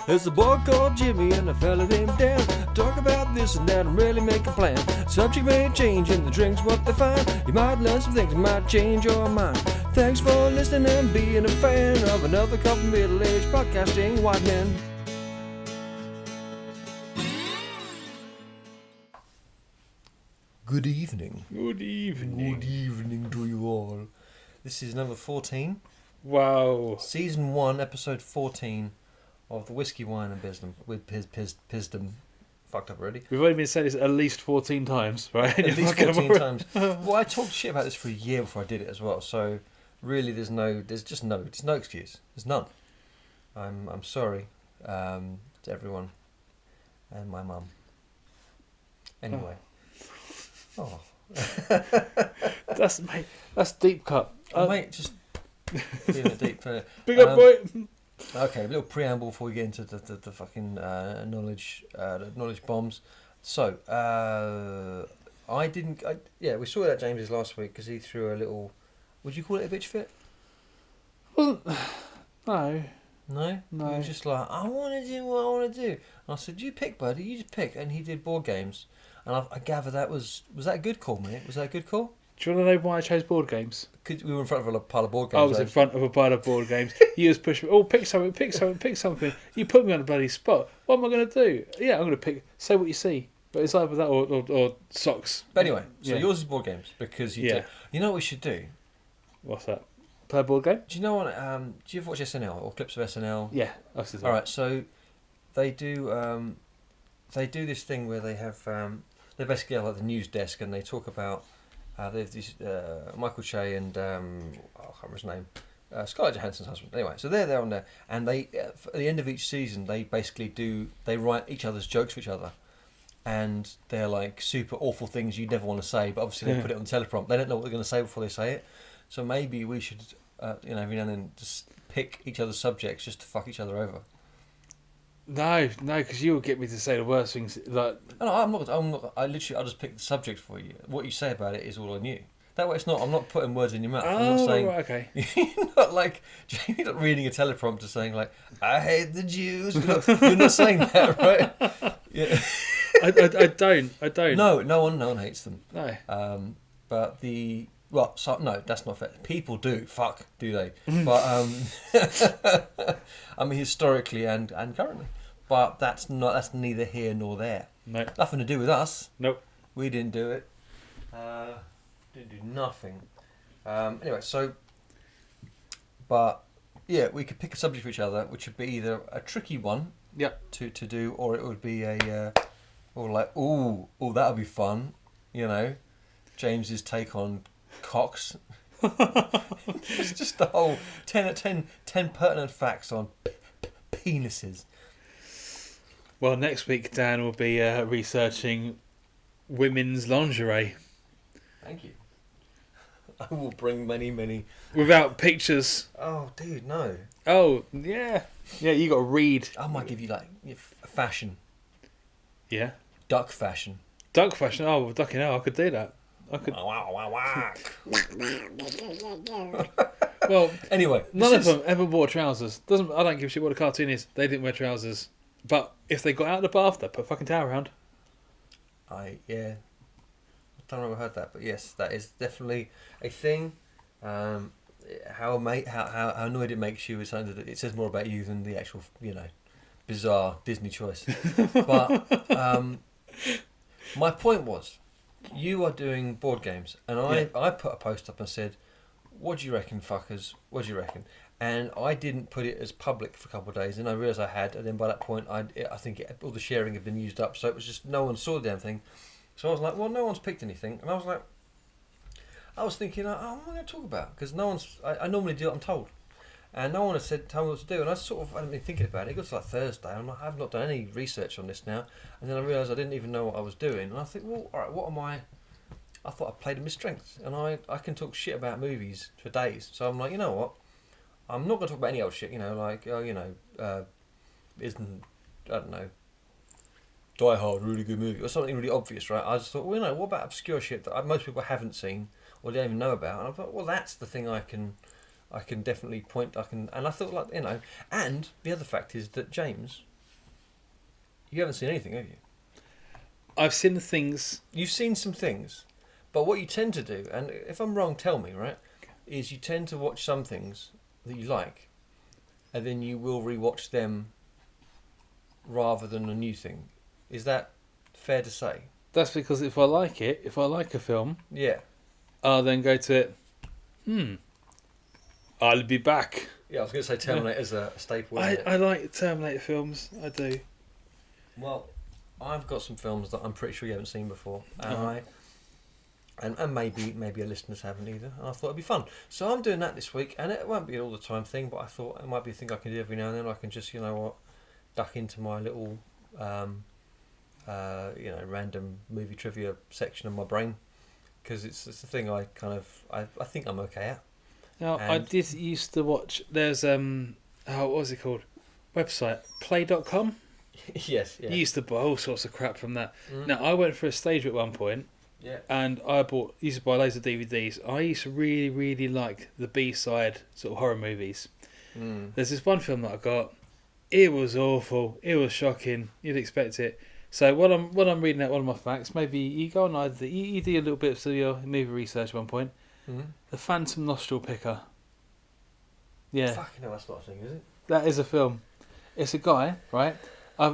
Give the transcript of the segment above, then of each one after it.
It's a boy called Jimmy and a fella named Dan. Talk about this and that and really make a plan. Subject may change and the drink's what they find. You might learn some things that might change your mind. Thanks for listening and being a fan of another couple middle-aged podcasting white men. Good evening. Good evening. Good evening to you all. This is number 14. Wow. Season 1, episode 14 of the Whiskey, Wine and Pisdom. With Pisdom. Fucked up already. We've only been saying this at least 14 times, right? At least 14 times. Well, I talked shit about this for a year before I did it as well, so really there's no excuse. There's none. I'm sorry to everyone and my mum. Anyway. Oh. That's deep cut. Mate, just feeling it deep. Big up, boy. Okay, a little preamble before we get into the fucking knowledge bombs. So, we saw it at James's last week because he threw a little. Would you call it a bitch fit? No. No. He was just like, I want to do what I want to do. And I said, you pick, buddy. You just pick. And he did board games. And I gather that was that a good call, mate? Was that a good call? Do you want to know why I chose board games? We were in front of a pile of board games. I was in front of a pile of board games. You just pushed me. Oh, pick something. You put me on a bloody spot. What am I going to do? Yeah, I'm going to pick. Say what you see. But it's either that or socks. But anyway, so yours is board games because you do. You know what we should do? What's that? Play a board game? Do you know what? Do you ever watch SNL or clips of SNL? Yeah, I've seen that. All right, so they do this thing where they have they basically have like the news desk and they talk about they have these Michael Che and I can't remember his name, Scarlett Johansson's husband. Anyway, so they're there on there, and they at the end of each season they basically write each other's jokes for each other, and they're like super awful things you'd never want to say, but obviously they put it on teleprompt. They don't know what they're going to say before they say it, so maybe we should every now and then just pick each other's subjects just to fuck each other over. No, because you will get me to say the worst things. Like, no, I'm not. I just picked the subject for you. What you say about it is all I knew. That way, it's not. I'm not putting words in your mouth. I'm not saying. Right, okay. You're not like you're not reading a teleprompter saying like, "I hate the Jews." You're not saying that, right? Yeah. I don't. No one hates them. No. But no, that's not fair. People do. Fuck, do they? But I mean, historically and currently. But that's neither here nor there. No. Nothing to do with us. Nope. We didn't do it. Didn't do nothing. Anyway, so. But yeah, we could pick a subject for each other, which would be either a tricky one. Yep. To do, or it would be or like, that would be fun. You know, James's take on cocks. It's just the whole 10 pertinent facts on penises. Well, next week Dan will be researching women's lingerie. Thank you. I will bring many. Without pictures. Oh, dude, no. Oh, yeah. Yeah, you got to read. I might give you like fashion. Yeah. Duck fashion. Duck fashion. Oh, well, ducking hell, I could do that. I could. Well, anyway, none of them ever wore trousers. I don't give a shit what a cartoon is. They didn't wear trousers. But if they got out of the bath, they put a fucking towel around. I don't know if I heard that, but yes, that is definitely a thing. How annoyed it makes you is something that it says more about you than the actual, bizarre Disney choice. But my point was, you are doing board games, and I put a post up and said, "What do you reckon, fuckers? What do you reckon?" And I didn't put it as public for a couple of days, and I realised I had, and then by that point, I think all the sharing had been used up, so it was just no one saw the damn thing. So I was like, well, no one's picked anything, and I was thinking, what am I going to talk about? Because no one's, I normally do what I'm told, and no one has told me what to do, and I hadn't been thinking about it. It got to like Thursday, and I've not done any research on this now, and then I realised I didn't even know what I was doing, and I think, well, all right, what am I? I thought I played to my strengths, and I can talk shit about movies for days, so I'm like, you know what? I'm not going to talk about any old shit, isn't, I don't know, Die Hard, really good movie, or something really obvious, right? I just thought, well, what about obscure shit that most people haven't seen or don't even know about? And I thought, well, that's the thing I can I can definitely point. And I thought, like, you know, and the other fact is that James, you haven't seen anything, have you? I've seen the things. You've seen some things, but what you tend to do, and if I'm wrong, tell me, right? Is you tend to watch some things that you like, and then you will rewatch them rather than a new thing. Is that fair to say? That's because if I like a film, Yeah. I'll then go to it. I'll be back. Yeah, I was going to say Terminator is a staple. Isn't it? I like Terminator films. I do. Well, I've got some films that I'm pretty sure you haven't seen before, and Uh-huh. and maybe our listeners haven't either. And I thought it'd be fun, so I'm doing that this week, and it won't be an all the time thing, but I thought it might be a thing I can do every now and then. I can just, you know what, duck into my little, random movie trivia section of my brain, because it's a thing I think I'm okay at. Now, I And- did used to watch. There's what was it called? Website play.com. Yes, yeah. You used to buy all sorts of crap from that. Mm. Now, I went for a stage at one point, Yeah. and used to buy loads of DVDs. I used to really, really like the B-side sort of horror movies. Mm. There's this one film that I got. It was awful. It was shocking. You'd expect it. So when I'm reading out one of my facts, maybe you go on either. You do a little bit of your movie research at one point. Mm. The Phantom Nostril Picker. Yeah, Fucking hell, that's not a thing, is it? that is a film. It's a guy, right?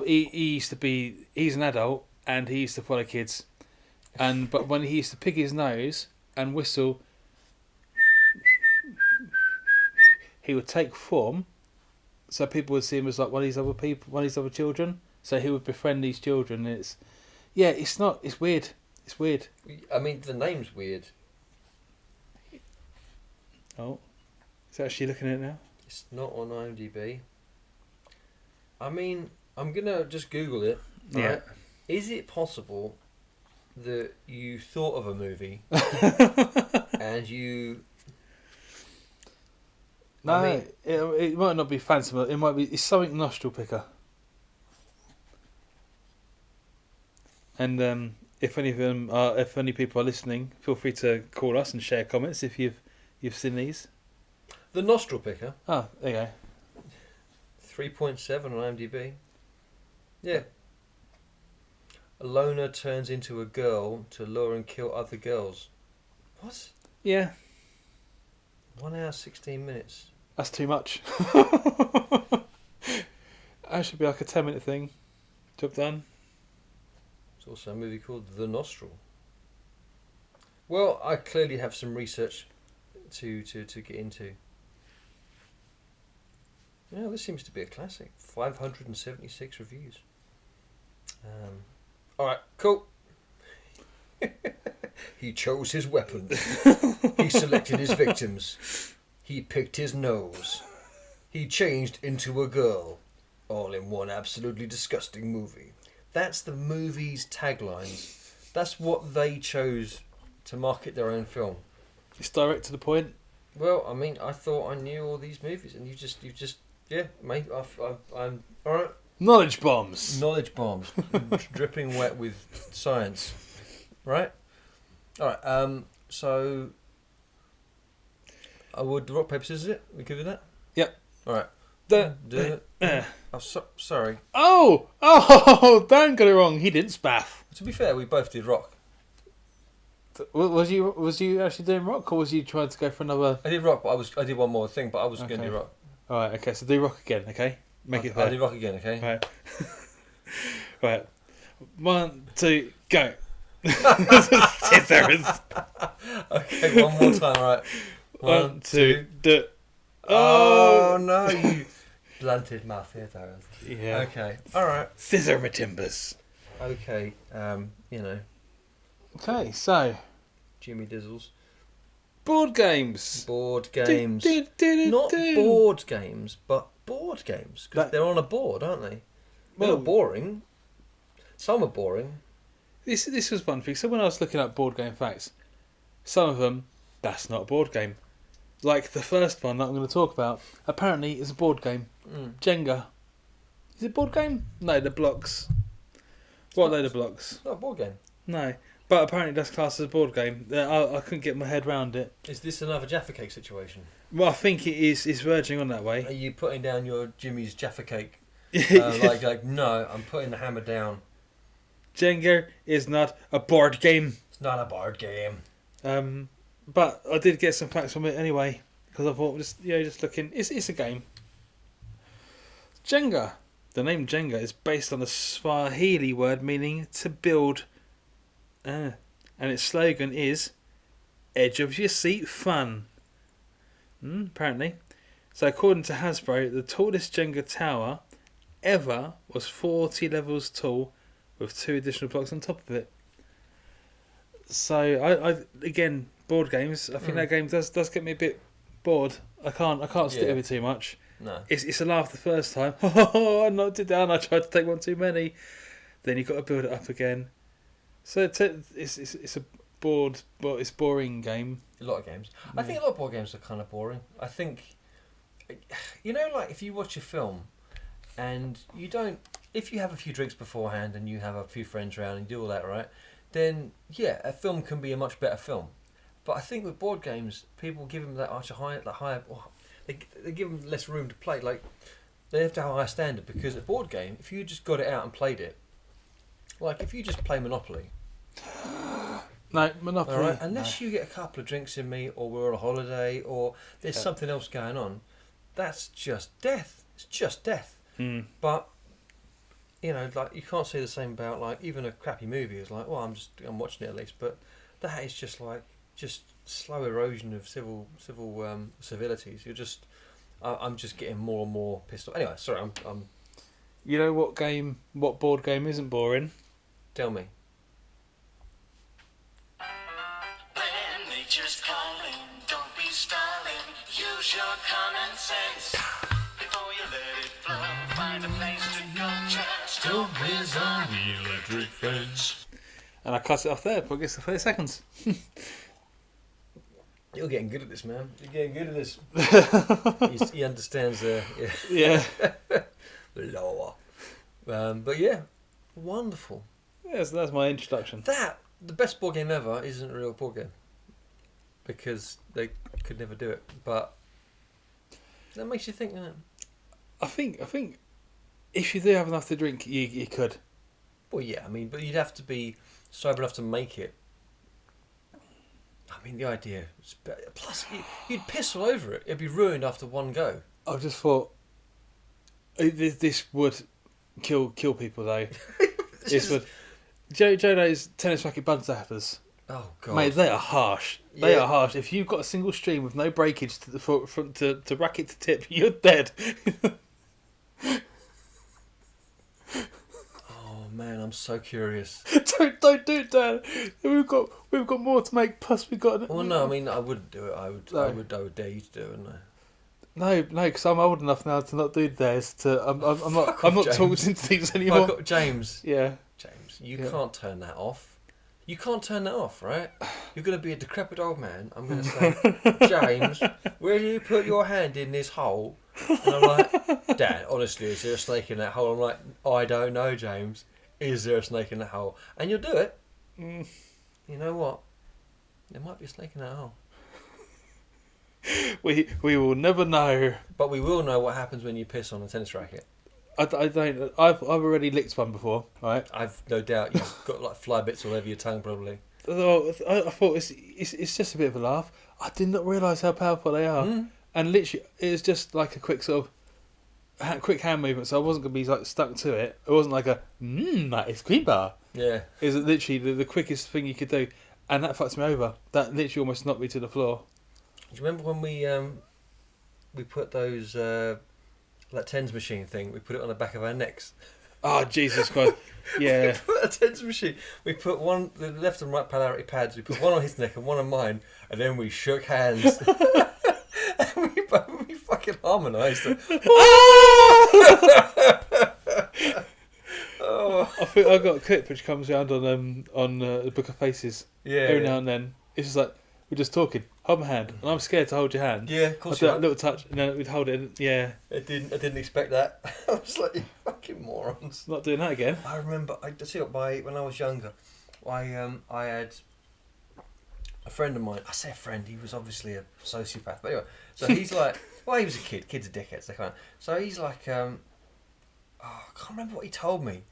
He used to be. He's an adult, and he used to follow kids. But when he used to pick his nose and whistle, he would take form, so people would see him as like one of these other people, one of these other children. So he would befriend these children. And it's not. It's weird. It's weird. I mean, the name's weird. Oh, is actually looking at it now? It's not on IMDb. I mean, I'm gonna just Google it. Right? Yeah. Is it possible that you thought of a movie and you? No, I mean- it might not be Phantom. It might be. It's something Nostril Picker. And if any people are listening, feel free to call us and share comments if you've seen these. The Nostril Picker, Oh, there you go. 3.7 on IMDb. Yeah. A loner turns into a girl to lure and kill other girls. What? Yeah, 1 hour 16 minutes. that's too much. That should be like a 10-minute thing. Job done. There's also a movie called The Nostril. Well, I clearly have some research to get into. Yeah, this seems to be a classic. 576 reviews. Alright, cool. He chose his weapons. He selected his victims. He picked his nose. He changed into a girl. All in one absolutely disgusting movie. That's the movie's taglines. That's what they chose to market their own film. It's direct to the point. Well, I mean, I thought I knew all these movies, and you just, yeah, mate. I'm all right. Knowledge bombs. Knowledge bombs, dripping wet with science, right? All right. So I would rock paper scissors it. We give it that. Yep. All right. The- Do it. Oh, sorry. Oh, Dan got it wrong. He didn't spaff. To be fair, we both did rock. Was you actually doing rock, or was you trying to go for another? I did rock, but I did one more thing, but I was going to Okay. do rock. All right, okay. So do rock again, okay? Make it fair. I did rock again, okay? Right. Right. 1, 2, go. Scissors. Okay, one more time, all right. 1, 2, do. Oh no, you blunted my scissors. Yeah. Okay, all right. Scissor my timbers. Okay, you know, Okay, so Jimmy Dizzles. board games. Board games. Do. Not board games, but board games. Because That- they're on a board, aren't they? They're Well- not boring. Some are boring. This was one thing. So when I was looking at board game facts, some of them, that's not a board game. Like the first one that I'm going to talk about, apparently is a board game. Jenga. Is it a board game? No, the blocks. What are they, the blocks? It's not a board game. No. But apparently that's classed as a board game. I couldn't get my head round it. Is this another Jaffa Cake situation? Well, I think it is. It's verging on that Are way. you putting down your Jimmy's Jaffa cake? No, I'm putting the hammer down. Jenga is not a board game. It's not a board game. But I did get some facts from it anyway because I thought just looking. It's a game. Jenga. The name Jenga is based on a Swahili word meaning to build, and its slogan is "Edge of your seat fun." Apparently, so according to Hasbro, the tallest Jenga tower ever was 40 levels tall, with 2 additional blocks on top of it. So I again board games. I think that game does get me a bit bored. I can't stick with it too much. No. It's a laugh the first time. Oh, I knocked it down. I tried to take one too many. Then you've got to build it up again. So it's a bored, but it's boring game. A lot of games. I think a lot of board games are kind of boring. I think, like if you watch a film and you don't, if you have a few drinks beforehand and you have a few friends around and you do all that, right, then yeah, a film can be a much better film. But I think with board games, people give them that higher. They give them less room to play. Like they have to have a higher standard because a board game, if you just got it out and played it, like if you just play Monopoly. No, Monopoly. All right, unless you get a couple of drinks in me, or we're on a holiday, or there's something else going on, that's just death. It's just death. But like you can't say the same about like even a crappy movie. It's like, well, I'm watching it at least, but that is just slow erosion of civilities. I'm just getting more and more pissed off. Anyway, sorry, I'm. You know what board game isn't boring? Tell me. When nature's calling, don't be stalling. Use your common sense before you let it flow. Find a place to go, just don't whiz on the electric fence. And I cut it off there, but I guess the 30 seconds. You're getting good at this, man. You're getting good at this. He understands Yeah. lower. But yeah, wonderful. Yes, that's my introduction. The best board game ever isn't a real board game because they could never do it. But that makes you think, doesn't it? I think if you do have enough to drink, you could. Well, yeah, but you'd have to be sober enough to make it. The idea. Plus, you'd piss all over it. It'd be ruined after one go. I just thought this would kill people though. This would. Joe knows tennis racket bun zappers. Oh god, mate, they are harsh. They are harsh. If you've got a single stream with no breakage to the from to racket to tip, you're dead. Oh man, I'm so curious. Don't do it, Dan. We've got more to make. Plus, we've got. Well, no, I wouldn't do it. I would dare you to do it, wouldn't I? No, because I'm old enough now to not do theirs. I'm not talked into things anymore. James. Yeah. James, you can't turn that off. You can't turn that off, right? You're going to be a decrepit old man. I'm going to say, James, where do you put your hand in this hole? And I'm like, Dad, honestly, is there a snake in that hole? I'm like, I don't know, James. Is there a snake in that hole? And you'll do it. You know what? There might be a snake in that hole. We will never know. But we will know what happens when you piss on a tennis racket. I don't. I've already licked one before, right? I've no doubt you've got like fly bits all over your tongue, probably. I thought it's just a bit of a laugh. I did not realise how powerful they are, and literally it was just like a quick sort of quick hand movement. So I wasn't gonna be like stuck to it. It wasn't like a ice cream bar. Yeah, it was literally the quickest thing you could do, and that fucks me over. That literally almost knocked me to the floor. Do you remember when we put those that tens machine thing? We put it on the back of our necks. Oh Jesus Christ! Yeah. We put a tens machine. We put the left and right polarity pads. We put one on his neck and one on mine, and then we shook hands. And we fucking harmonised it. Oh. I think I got a clip which comes around on the Book of Faces. Yeah. Every now and then, it's just like we're just talking. Hold my hand, and I'm scared to hold your hand. Yeah, of course. I'd do that little touch, and then we'd hold it. And, yeah. I didn't expect that. I was like, you fucking morons. Not doing that again. I remember. When I was younger, I a friend of mine. I say a friend. He was obviously a sociopath. But anyway, so he's like, well, he was a kid. Kids are dickheads. They can't. So he's like, I can't remember what he told me.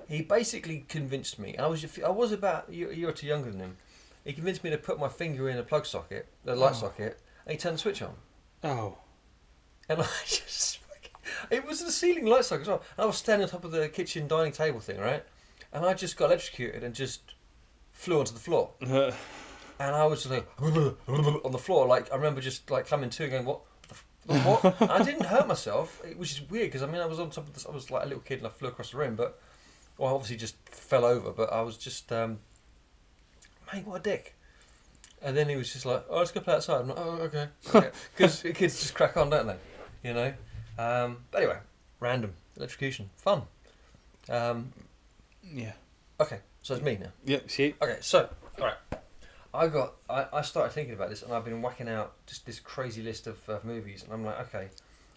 He basically convinced me. I was about a year or two younger than him. He convinced me to put my finger in a plug socket, the light socket, and he turned the switch on. Oh. And I just, it was the ceiling light socket as well. And I was standing on top of the kitchen dining table thing, right? And I just got electrocuted and just flew onto the floor. And I was just like on the floor. Like I remember just like coming to and going, what? What? I didn't hurt myself, which is weird because I mean I was on top of this. I was like a little kid and I flew across the room, but I obviously just fell over. But I was just, mate, what a dick. And then he was just like, oh, let's go play outside. I'm like, oh, okay. Because kids just crack on, don't they? You know. But anyway, random electrocution, fun. Yeah. Okay, so it's me now. Yep. See. Okay, so all right, I started thinking about this, and I've been whacking out just this crazy list of movies, and I'm like, okay,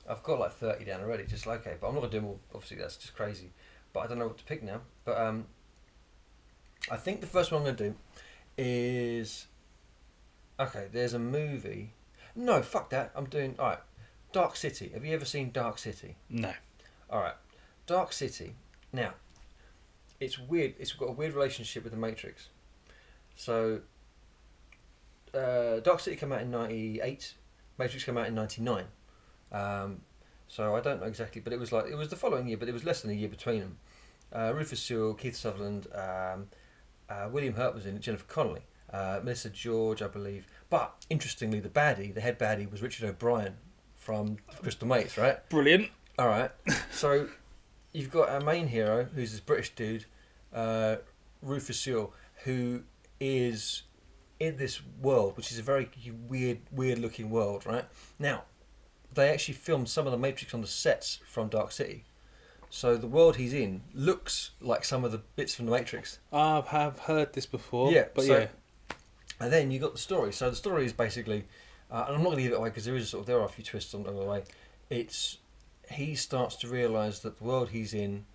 I've got like 30 down already. Just like, okay, but I'm not gonna do them all. Obviously, that's just crazy. But I don't know what to pick now. But I think the first one I'm gonna do is okay. There's a movie. No, fuck that. I'm doing all right. Dark City. Have you ever seen Dark City? No. All right, Dark City. Now, it's weird. It's got a weird relationship with the Matrix. So, Dark City came out in '98. Matrix came out in '99. So I don't know exactly, but it was the following year, but it was less than a year between them. Rufus Sewell, Keith Sutherland, William Hurt was in it, Jennifer Connelly, Melissa George, I believe. But interestingly, the head baddie, was Richard O'Brien from Crystal Mates, right? Brilliant. All right. So you've got our main hero, who's this British dude, Rufus Sewell, who is in this world, which is a very weird looking world, right? Now, they actually filmed some of the Matrix on the sets from Dark City. So the world he's in looks like some of the bits from the Matrix. I have heard this before. Yeah, but so, yeah. And then you got the story. So the story is basically, and I'm not going to give it away because there are a few twists along the way. He starts to realise that the world he's in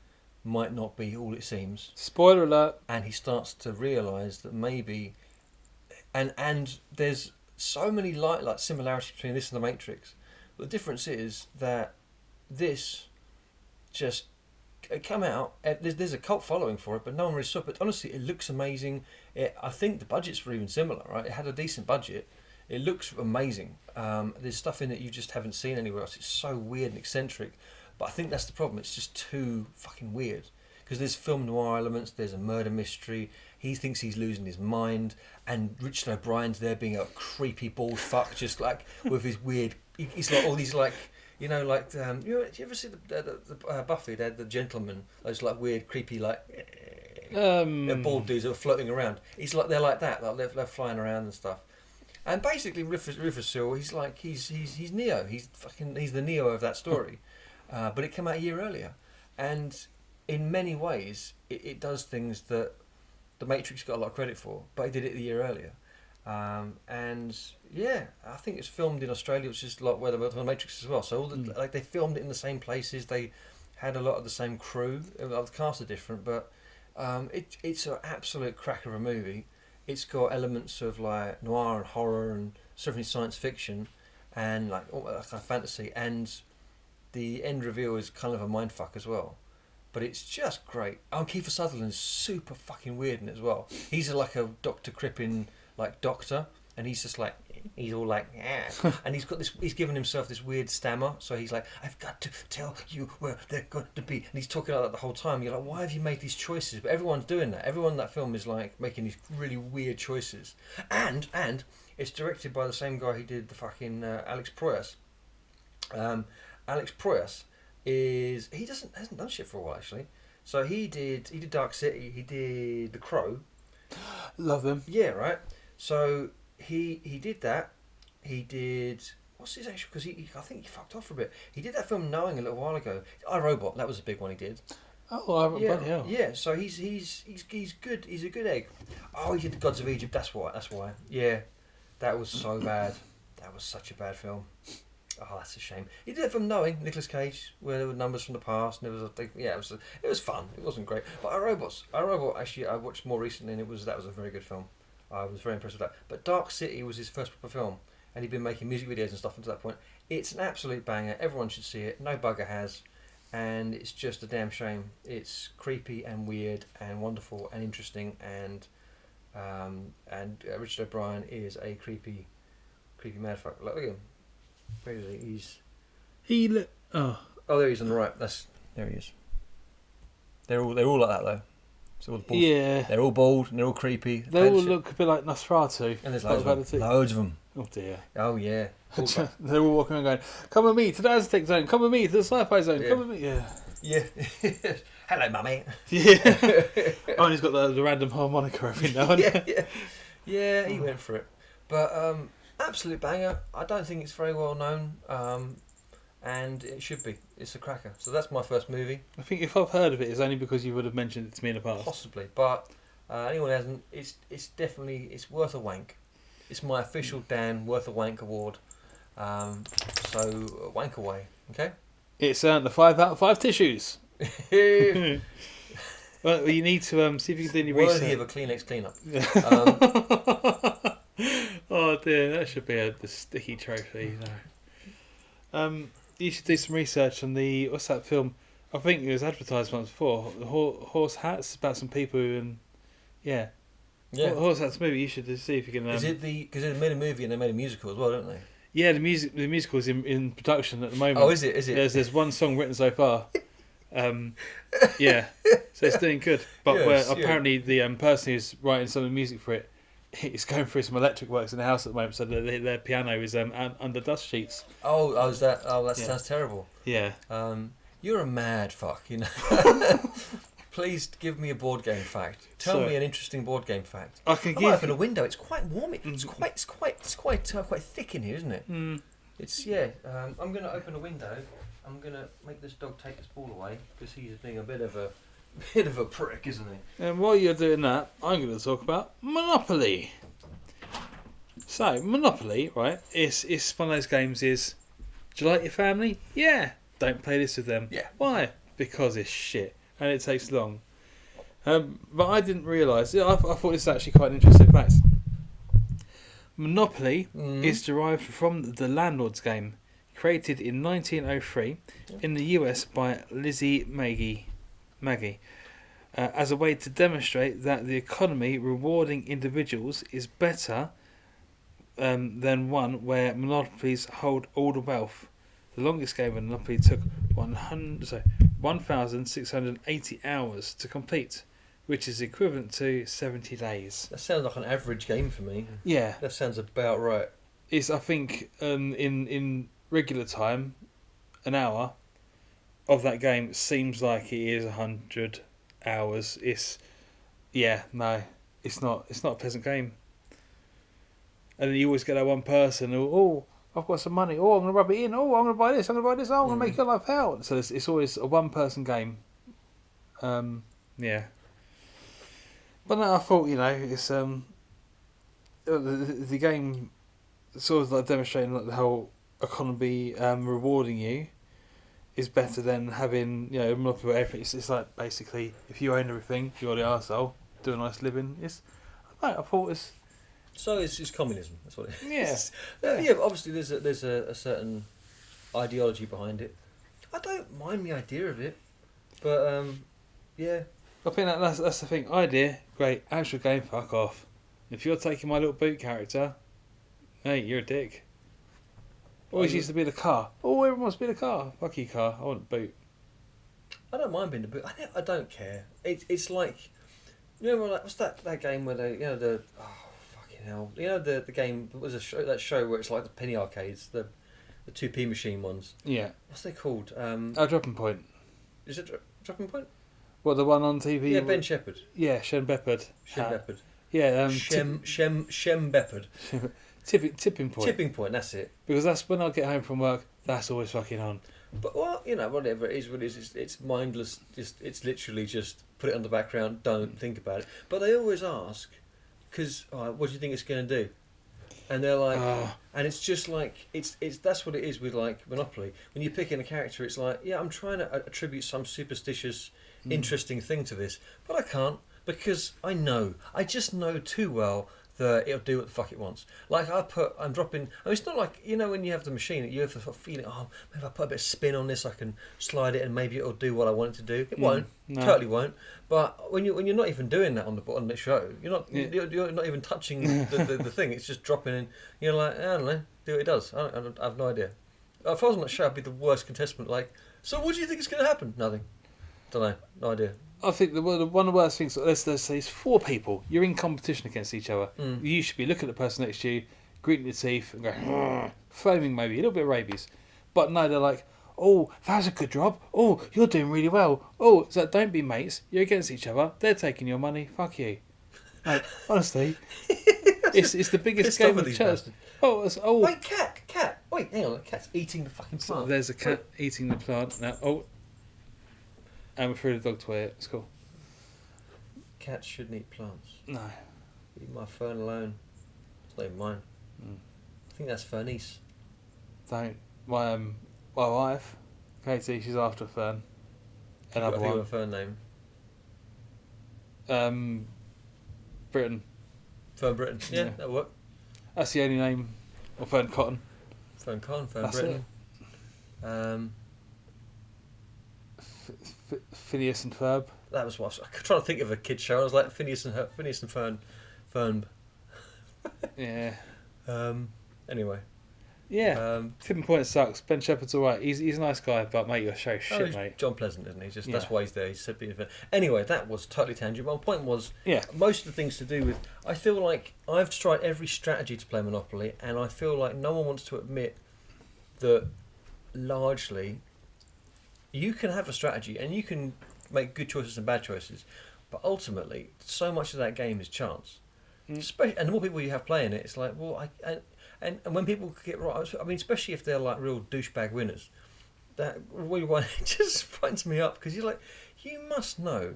might not be all it seems. Spoiler alert. And he starts to realise that maybe, and there's so many like similarities between this and the Matrix. But the difference is that this just come out. There's a cult following for it, but no one really saw it. But honestly, it looks amazing. I think the budgets were even similar, right? It had a decent budget. It looks amazing. There's stuff in it you just haven't seen anywhere else. It's so weird and eccentric. But I think that's the problem. It's just too fucking weird. Because there's film noir elements, there's a murder mystery. He thinks he's losing his mind. And Richard O'Brien's there being a creepy bald fuck, just like with his weird... He's like all these like... You know, like... do you ever see the Buffy, the gentleman? Those like weird, creepy, like... They're bald dudes that are floating around. They're like that. Like they're flying around and stuff. And basically, Rufus Sewell, he's Neo. He's the Neo of that story. But it came out a year earlier, and in many ways, it does things that the Matrix got a lot of credit for, but it did it a year earlier. And yeah, I think it's filmed in Australia, which is like where the Matrix as well. So like they filmed it in the same places. They had a lot of the same crew. The cast are different, but it's an absolute cracker of a movie. It's got elements of like noir and horror and certainly science fiction, and like all that kind of fantasy. And the end reveal is kind of a mindfuck as well. But it's just great. Oh, and Kiefer Sutherland's super fucking weird in it as well. He's like a Dr. Crippen like doctor, and he's just like, he's all like, yeah. And he's given himself this weird stammer, so he's like, I've got to tell you where they're going to be. And he's talking like that the whole time. You're like, why have you made these choices? But everyone's doing that. Everyone in that film is like making these really weird choices. And it's directed by the same guy who did the fucking Alex Proyas. Alex Proyas hasn't done shit for a while actually. So he did Dark City, he did The Crow. Love them. Yeah, right. So he did that. He did what's his actual? Because I think he fucked off for a bit. He did that film Knowing a little while ago. I, Robot. That was a big one he did. Oh, bloody hell. Yeah. So he's good. He's a good egg. Oh, he did The Gods of Egypt. That's why. Yeah, that was so bad. That was such a bad film. Oh, that's a shame. He did it from Knowing, Nicolas Cage, where there were numbers from the past, and it was fun. It wasn't great, but I Robot actually I watched more recently, and that was a very good film. I was very impressed with that. But Dark City was his first proper film, and he'd been making music videos and stuff until that point. It's an absolute banger. Everyone should see it. No bugger has, and it's just a damn shame. It's creepy and weird and wonderful and interesting, and Richard O'Brien is a creepy motherfucker. Look at him. Where is he? Oh, there he is on the right. There he is. They're all like that though. So all the balls, Yeah. they're all bald and they're all creepy. They all look a bit like Nosferatu. And there's loads of them. Oh dear. Oh yeah. They're all walking around going, "Come with me to the Aztec zone. Come with me to the sci-fi zone. Yeah. Come with me." Yeah. Yeah. Hello, mummy. Yeah. Oh, and he's got the random harmonica every now and then. Yeah, he went for it. But absolute banger. I don't think it's very well known, and it should be. It's a cracker. So that's my first movie. I think if I've heard of it, it's only because you would have mentioned it to me in the past. Possibly, but anyone who hasn't, it's definitely worth a wank. It's my official Dan Worth a Wank award. So wank away, okay? It's the 5 out of 5 tissues. Well, you need to see if you can do any research. Worthy of a Kleenex cleanup. Oh dear, that should be the sticky trophy. No. You should do some research on what's that film? I think it was advertised once before. The Horse Hats, about some people and Yeah. Horse Hats movie. You should see if you can. Is it because they made a movie and they made a musical as well, don't they? Yeah, the musical is in production at the moment. Oh, is it? There's one song written so far. Yeah, so it's doing good. But Yes, apparently the person who's writing some of the music for it is going through some electric works in the house at the moment, so their piano is under dust sheets. That sounds terrible. Yeah. You're a mad fuck, you know. Please give me a board game fact. Tell me an interesting board game fact. I can might open a window. It's quite warm. It's quite thick in here, isn't it? Mm. I'm going to open a window. I'm going to make this dog take his ball away because he's being a bit of a prick, isn't he? And while you're doing that, I'm going to talk about Monopoly. So Monopoly, right? It's one of those games. Do you like your family? Yeah. Don't play this with them. Yeah. Why? Because it's shit and it takes long. But I didn't realise. I thought this was actually quite an interesting fact. Monopoly is derived from the Landlord's game, created in 1903 in the US by Lizzie Maggie, as a way to demonstrate that the economy rewarding individuals is better than one where monopolies hold all the wealth. The longest game of Monopoly took 1,680 hours to complete, which is equivalent to 70 days. That sounds like an average game for me. Yeah. That sounds about right. It's, I think, in regular time, an hour of that game seems like it is 100 hours. It's not a pleasant game. And then you always get that one person who, I've got some money. Oh, I'm going to rub it in. Oh, I'm going to buy this. I'm going to buy this. Oh, I'm going to make your life hell. So it's always a one-person game. Yeah. But no, I thought, it's the game sort of like demonstrating like the whole economy rewarding you is better than having Monopoly where everything. It's like basically if you own everything, you're the arsehole, do a nice living. I thought it's. So it's communism. That's what it is. Yeah. Yeah. Obviously, there's a certain ideology behind it. I don't mind the idea of it, but yeah. I think that's the thing. Idea, great. Actual game, fuck off. If you're taking my little boot character, hey, you're a dick. Always used to be the car. Oh, everyone wants to be the car. Fuck you, car. I want a boot. I don't mind being the boot. I don't care. It's like, like what's that game where they fucking hell. The game was that show where it's like the penny arcades, the 2p machine ones. Yeah. What's they called? Dropping Point. Is it Dropping Point? What, the one on TV? Yeah, Ben Shepherd. Yeah, Shem Beppard. Beppard. Yeah, Shem Beppard. Tipping Point. Tipping Point, that's it. Because that's when I get home from work, that's always fucking on. But, whatever it is, what it is, it's mindless. It's literally just put it on the background, don't think about it. But they always ask, because, what do you think it's going to do? And they're like, and it's just like, it's that's what it is with, like, Monopoly. When you're picking a character, it's like, yeah, I'm trying to attribute some superstitious, interesting thing to this, but I can't, because I just know too well that it'll do what the fuck it wants. Like I'm dropping. I mean, it's not like when you have the machine, you have the sort of feeling. Oh, maybe if I put a bit of spin on this, I can slide it, and maybe it'll do what I want it to do. It won't. No. Totally won't. But when you're not even doing that on the show, you're not Yeah. you're not even touching the thing. It's just dropping in. You're like, I don't know, do what it does. I have no idea. If I was on that show, I'd be the worst contestant. Like, so what do you think is going to happen? Nothing. Don't know. No idea. I think one of the worst things, let's say, is 4 people. You're in competition against each other. You should be looking at the person next to you, gritting your teeth, and going, foaming maybe, a little bit of rabies. But no, they're like, oh, that was a good job. Oh, you're doing really well. Oh, so don't be mates. You're against each other. They're taking your money. Fuck you. Like, honestly, it's the biggest Pissed game off of at these chess. bastards. Oh. Wait, cat. Wait, hang on. The cat's eating the fucking So plant. there's a cat eating the plant now. Oh, and we threw the dog toy. It's cool. Cats shouldn't eat plants. No. Leave my fern alone. It's not even mine. I think that's Fernice. Don't. My wife, Katie, she's after a fern. Another Got a one. fern name. Britain. Fern Britain. Yeah, Yeah. that'll work. That's the only name. Or Fern Cotton. Fern Con, Fern That's Britain. Phineas and Ferb. That was what I was trying to think of a kid show. I was like Phineas and Fern. Yeah. Anyway. Yeah. Tipping Point sucks. Ben Shepherd's alright. He's a nice guy, but mate, you're so shit, He's mate. John Pleasant, isn't he? Just Yeah. that's why he's there. He's said being anyway. That was totally tangent. My point was, Yeah. most of the things to do with. I feel like I've tried every strategy to play Monopoly, and I feel like no one wants to admit that largely you can have a strategy and you can make good choices and bad choices, but ultimately, so much of that game is chance. Especially, and the more people you have playing it, it's like, well, and when people get right, I mean, especially if they're like real douchebag winners, that really one it just finds me up because you're like, you must know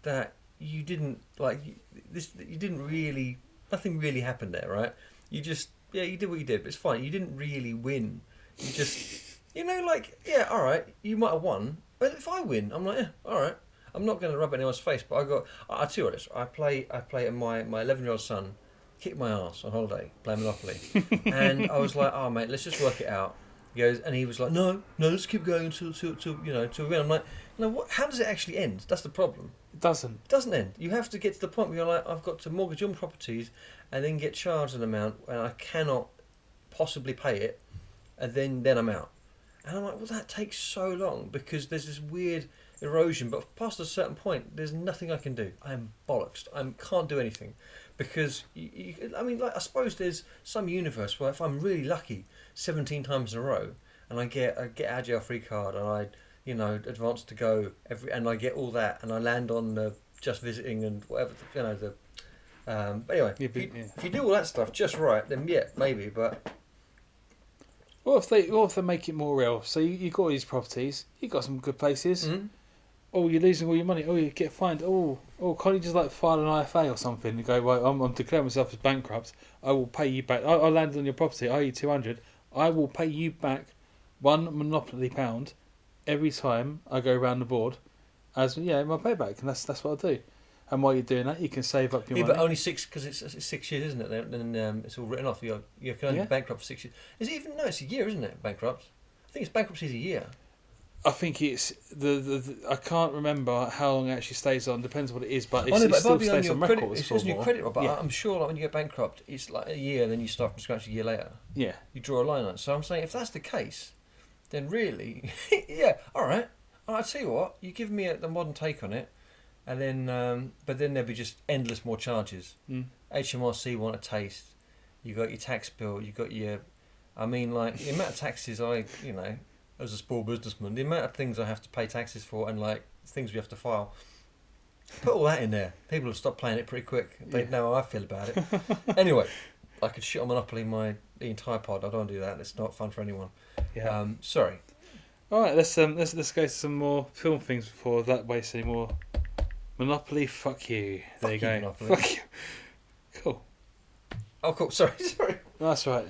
that you didn't you didn't really, nothing really happened there, right? You just, you did what you did, but it's fine. You didn't really win. You just, all right, you might have won, but if I win, I'm like, yeah, all right. I'm not going to rub it in anyone's face, but I'll tell you what it is. I play, and my 11-year-old son kicked my ass on holiday playing Monopoly, and I was like, oh mate, let's just work it out. He goes, and he was like, no, let's keep going until win. I'm like, no, what? How does it actually end? That's the problem. It doesn't. It doesn't end. You have to get to the point where you're like, I've got to mortgage all my properties, and then get charged an amount, and I cannot possibly pay it, and then I'm out. And I'm like, well, that takes so long because there's this weird erosion, but past a certain point, there's nothing I can do. I'm bollocksed. I can't do anything because I suppose there's some universe where if I'm really lucky, 17 times in a row, and I get a jail free card, and I advance to go and I get all that, and I land on the just visiting and whatever but anyway, if you do all that stuff just right, then yeah, maybe, but. What if they make it more real? So you got all these properties, you got some good places. Mm-hmm. Oh, you're losing all your money. Oh, you get fined. Oh, can't you just file an IFA or something and go, right, I'm declaring myself as bankrupt. I will pay you back. I landed on your property. I owe you 200. I will pay you back £1 Monopoly pound every time I go around the board as my payback, and that's what I do. And while you're doing that, you can save up your money. But only 6, because it's 6 years, isn't it? Then it's all written off. You can only be bankrupt for 6 years. Is it even? No, it's a year, isn't it? Bankrupt. I think it's bankruptcy's a year. I think it's the I can't remember how long it actually stays on. Depends what it is, but it But still on stays your on credit. records It's for on your more. credit, but Yeah. I'm sure like when you get bankrupt, it's like a year, then you start from scratch a year later. Yeah. You draw a line on it. So I'm saying if that's the case, then really, yeah, all right. I'll tell you what. You give me the modern take on it, and then but then there'll be just endless more charges. HMRC want a taste. You got your tax bill. You got your. I mean, like the amount of taxes as a small businessman, the amount of things I have to pay taxes for and like things we have to file. Put all that in there. People will stop playing it pretty quick. They know how I feel about it. Anyway, I could shit on Monopoly the entire pod. I don't want to do that. It's not fun for anyone. Yeah. Sorry. All right. Let's go to some more film things before that wastes any more. Monopoly. Fuck you. There you go. Monopoly. Fuck you. Cool. Oh, cool. Sorry. That's right.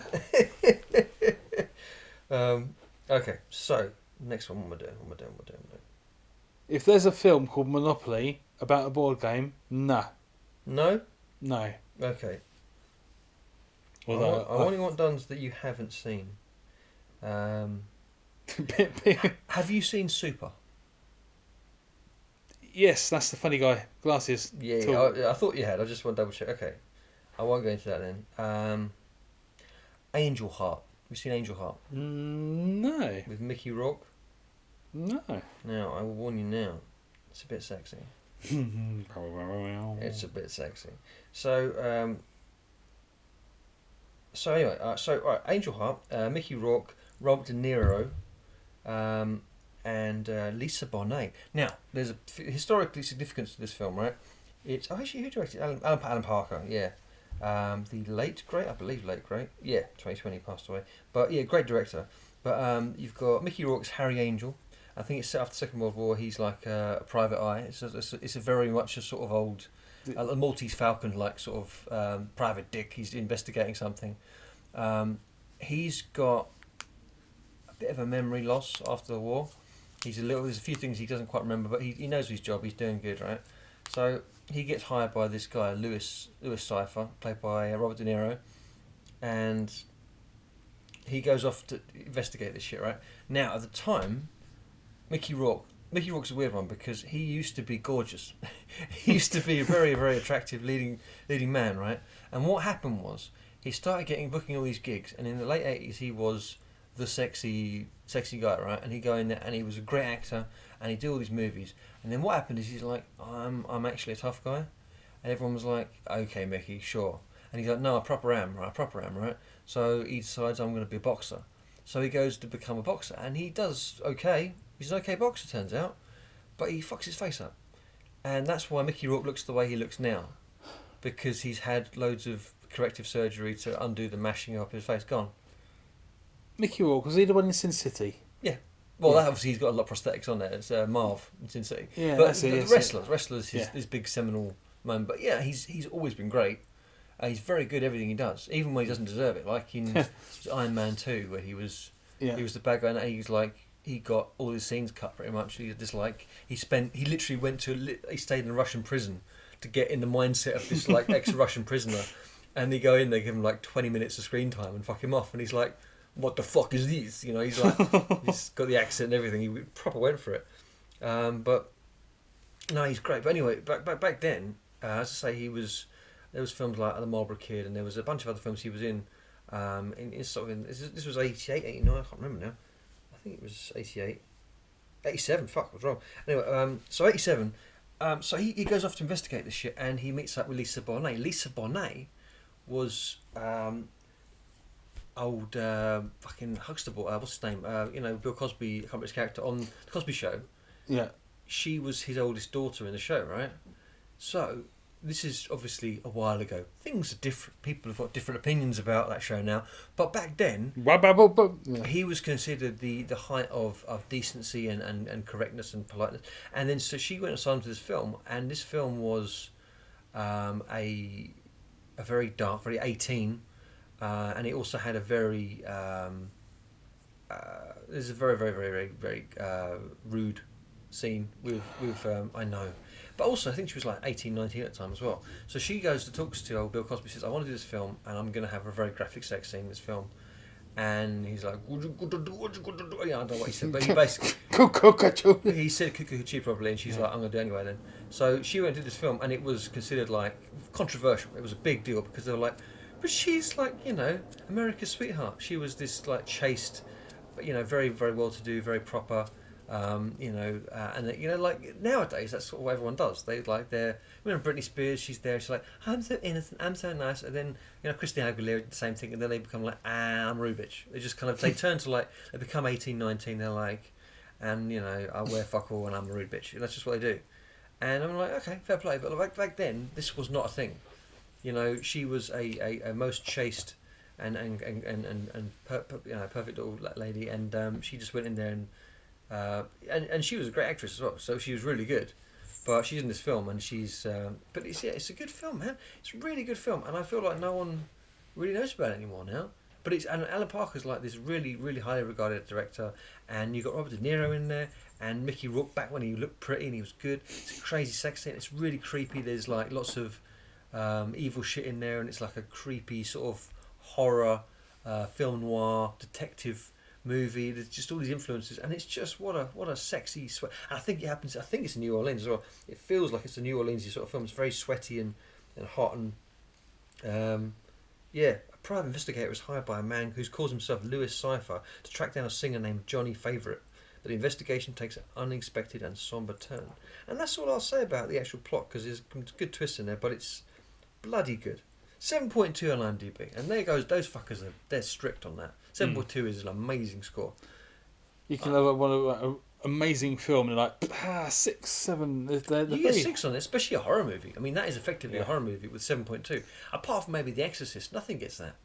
Okay. So next one. What am I doing? If there's a film called Monopoly about a board game, nah. No. No. Okay. Although I only want dons that you haven't seen. I- Have you seen Super? yes, that's the funny guy. Glasses. Yeah, Tall. I thought you had. I just want to double check. Okay, I won't go into that then. Angel Heart. Have you seen Angel Heart No. with Mickey Rourke? No. Now I will warn you now. It's a bit sexy. It's a bit sexy. So anyway, all right, Angel Heart, Mickey Rourke, Robert De Niro, and Lisa Bonet. Now, there's a historically significance to this film, right? It's actually who directed it? Alan Parker, yeah. The late great, I believe, late great, yeah, 2020 passed away. But yeah, great director. But you've got Mickey Rourke's Harry Angel. I think it's set after the Second World War. He's like a private eye. It's a very much a sort of old, a Maltese Falcon like sort of private dick. He's investigating something. He's got a bit of a memory loss after the war. There's a few things he doesn't quite remember, but he knows his job. He's doing good, right? So he gets hired by this guy, Louis Cypher, played by Robert De Niro, and he goes off to investigate this shit, right? Now, at the time, Mickey Rourke's a weird one because he used to be gorgeous. He used to be a very, very attractive leading man, right? And what happened was he started booking all these gigs, and in the late 80s he was the sexy guy, right? And he'd go in there and he was a great actor and he'd do all these movies. And then what happened is he's like, I'm actually a tough guy. And everyone was like, okay, Mickey, sure. And he's like, no, I proper am, right? So he decides I'm going to be a boxer. So he goes to become a boxer and he does okay. He's an okay boxer, turns out. But he fucks his face up. And that's why Mickey Rourke looks the way he looks now. Because he's had loads of corrective surgery to undo the mashing up his face. Gone. Mickey Rourke, was he the one in Sin City? Yeah. Well, Yeah. That obviously he's got a lot of prosthetics on there. It's Marv in Sin City. Yeah, but that's it, the yes, Wrestlers, his big seminal moment. But yeah, he's always been great. He's very good at everything he does, even when he doesn't deserve it. Like in Iron Man 2, where he was the bad guy, and he got all his scenes cut pretty much. He just like he literally he stayed in a Russian prison to get in the mindset of this like ex-Russian prisoner, and they go in, they give him like 20 minutes of screen time and fuck him off, and he's like, what the fuck is this? You know, he's like, he's got the accent and everything. He proper went for it. But no, he's great. But anyway, back then, as I say, there was films like The Marlborough Kid, and there was a bunch of other films he was in. This was 88, 89, I can't remember now. I think it was 88. 87, fuck, I was wrong. Anyway, so 87, so he goes off to investigate this shit, and he meets up with Lisa Bonet. Lisa Bonet was old fucking Huxtable, what's his name? Bill Cosby, I can't remember his character on The Cosby Show. Yeah. She was his oldest daughter in the show, right? So this is obviously a while ago. Things are different. People have got different opinions about that show now. But back then, he was considered the height of decency and correctness and politeness. And then so she went and signed to this film, and this film was a very dark, very 18, and it also had a very there's a very very very very very rude scene with I know. But also, I think she was like 18, 19 at the time as well. So she goes to talks to old Bill Cosby, says, I want to do this film, and I'm going to have a very graphic sex scene in this film. And he's like, I don't know what he said, but he basically... he said cuckoo probably, and she's like, I'm going to do it anyway then. So she went to do this film, and it was considered like controversial. It was a big deal, because they were like, but she's like, America's sweetheart. She was this like chaste, very, very well-to-do, very proper... like nowadays that's sort of what everyone does. They like Britney Spears, she's there, she's like, I'm so innocent, I'm so nice, and then Christina Aguilera did the same thing, and then they become like, I'm a rude bitch. They just kind of they turn to like they become 18, 19. They're like, and I wear fuck all and I'm a rude bitch. And that's just what they do. And I'm like, okay, fair play. But like back then, this was not a thing. She was a most chaste and perfect little lady, and she just went in there and she was a great actress as well, so she was really good. But she's in this film, and she's. But it's a good film, man. It's a really good film, and I feel like no one really knows about it anymore now. But and Alan Parker's like this really, really highly regarded director, and you got Robert De Niro in there, and Mickey Rourke back when he looked pretty and he was good. It's a crazy sex scene. It's really creepy. There's like lots of evil shit in there, and it's like a creepy sort of horror, film noir, detective movie. There's just all these influences, and it's just what a sexy sweat. And I think it happens. I think it's in New Orleans as well. It feels like it's a New Orleans sort of film. It's very sweaty and hot and yeah. A private investigator is hired by a man who calls himself Louis Cypher to track down a singer named Johnny Favourite. But the investigation takes an unexpected and sombre turn. And that's all I'll say about the actual plot, because there's a good twist in there, but it's bloody good. 7.2 on IMDb, and there goes, those fuckers they're strict on that. 7.2 is an amazing score. You can have one of an amazing film and like 6, 7. You get 6 on it, especially a horror movie. I mean, that is effectively a horror movie with 7.2. Apart from maybe The Exorcist, nothing gets that.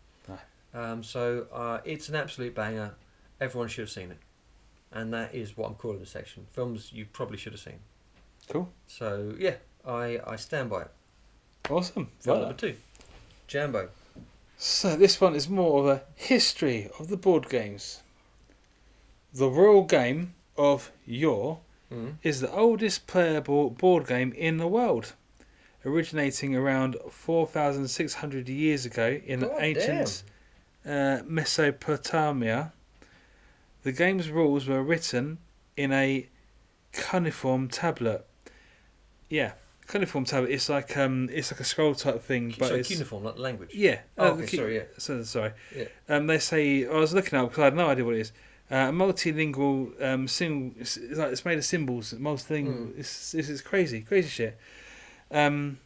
No. So it's an absolute banger. Everyone should have seen it, and that is what I'm calling the section. Films you probably should have seen. Cool. So yeah, I stand by it. Awesome. Film number 2, Jambo. So this one is more of a history of the board games. The royal game of Yore is the oldest playable board game in the world, originating around 4,600 years ago in ancient Mesopotamia. The game's rules were written in a cuneiform tablet. Yeah, cuneiform tablet. It's like a scroll type thing, but it's cuneiform, like the language. Yeah. Sorry. Yeah. Sorry. Yeah. They say I was looking up because I had no idea what it is. Multilingual symbol. It's made of symbols. Multilingual. This is crazy shit. So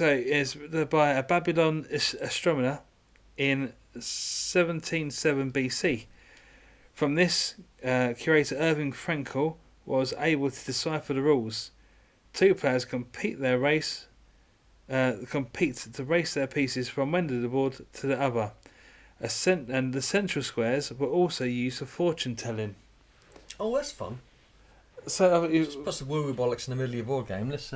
it's by a Babylon astronomer in 177 BC. From this, curator Irving Frankel was able to decipher the rules. 2 players compete to race their pieces from one end of the board to the other. And the central squares were also used for fortune telling. Oh, that's fun. So Plus the woo bollocks in the middle of your board game. Let's.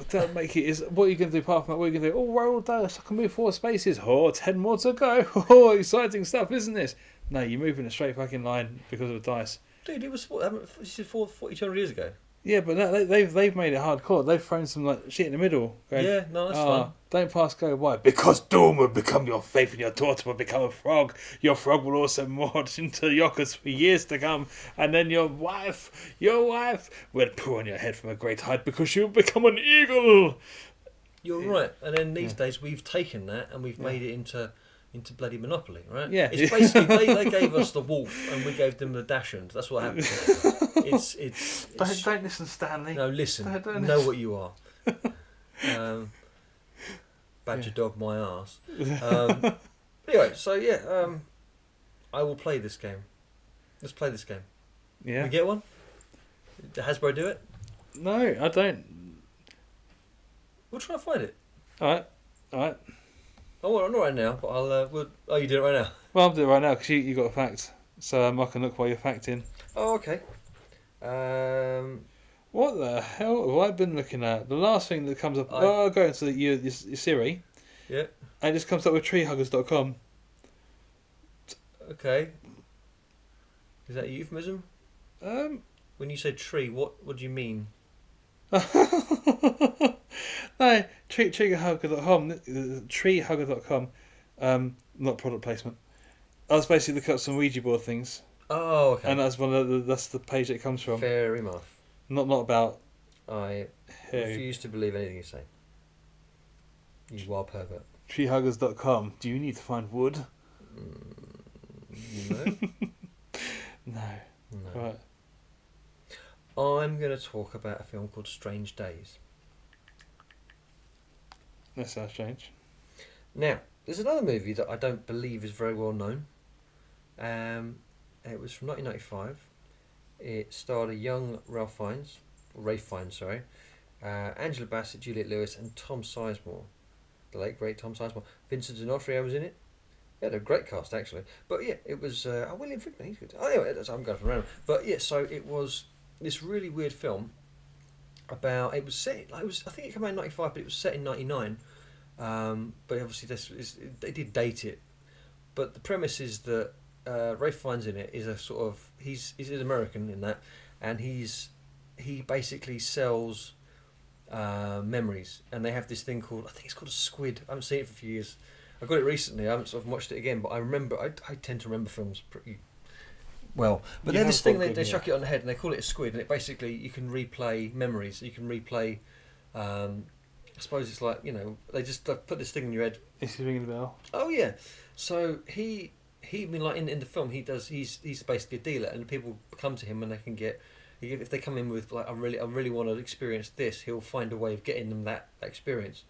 Don't make it. Is what are you going to do apart from that? What are you going to do? Oh, roll dice. I can move 4 spaces. Oh, 10 more to go. Oh, exciting stuff, isn't this? No, you're moving a straight fucking line because of the dice. Dude, it was 4,200 years ago. Yeah, but no, they've made it hardcore. They've thrown some like shit in the middle. Going, Yeah, no, that's fun. Don't pass go. Why? Because doom will become your faith and your daughter will become a frog. Your frog will also morph into yokkers for years to come. And then your wife will poo on your head from a great height because she will become an eagle. You're right. And then these days we've taken that and we've made it into bloody Monopoly, right? Yeah. It's basically they gave us the wolf and we gave them the dachshund. That's what happened. It's Don't listen, Stanley. no, listen. Don't Know what you are. Badger dog my ass. Anyway, so yeah, I will play this game. Let's play this game. Yeah. We get one? Did Hasbro do it? No, I don't. We'll try and find it. All right. Oh, well, not right now, but I'll. Oh, you did it right now. Well, I'm doing it right now because you got a fact. So I can look while you're facting. Oh, okay. What the hell have I been looking at? The last thing that comes up... I'll go into your Siri. Yeah. And it just comes up with treehuggers.com. Okay. Is that a euphemism? When you say tree, what do you mean? No, treehugger.com. Treehugger.com. Not product placement. I was basically looking up some Ouija board things. Oh, okay. And that's that's the page it comes from. Fair enough. Not about... I refuse to believe anything you say. You wild pervert. Treehuggers.com. Do you need to find wood? No. No. Right. I'm going to talk about a film called Strange Days. That sounds strange. Now, there's another movie that I don't believe is very well known. It was from 1995. It starred a young Ralph Fiennes, Angela Bassett, Juliette Lewis, and Tom Sizemore, the late great Tom Sizemore. Vincent D'Onofrio was in it. Yeah, they're a great cast actually. But yeah, it was William Friedkin. He's good. Oh, anyway, I'm going from around. But yeah, so it was this really weird film about. It was set. I think it came out in 95, but it was set in 99. But obviously they did date it. But the premise is that Ralph Fiennes in it is a sort of he's an American in that, and he basically sells memories, and they have this thing called, I think it's called a squid. I haven't seen it for a few years. I got it recently. I haven't sort of watched it again, but I remember. I tend to remember films pretty well. But You they have this have thing, got they good, chuck it on the head and they call it a squid, and it basically, you can replay memories. You can replay. I suppose it's like, they just put this thing in your head. Is he ringing the bell? Oh yeah, so he I mean, like in the film, he's basically a dealer, and people come to him and they can get, if they come in with like, I really want to experience this, he'll find a way of getting them that experience.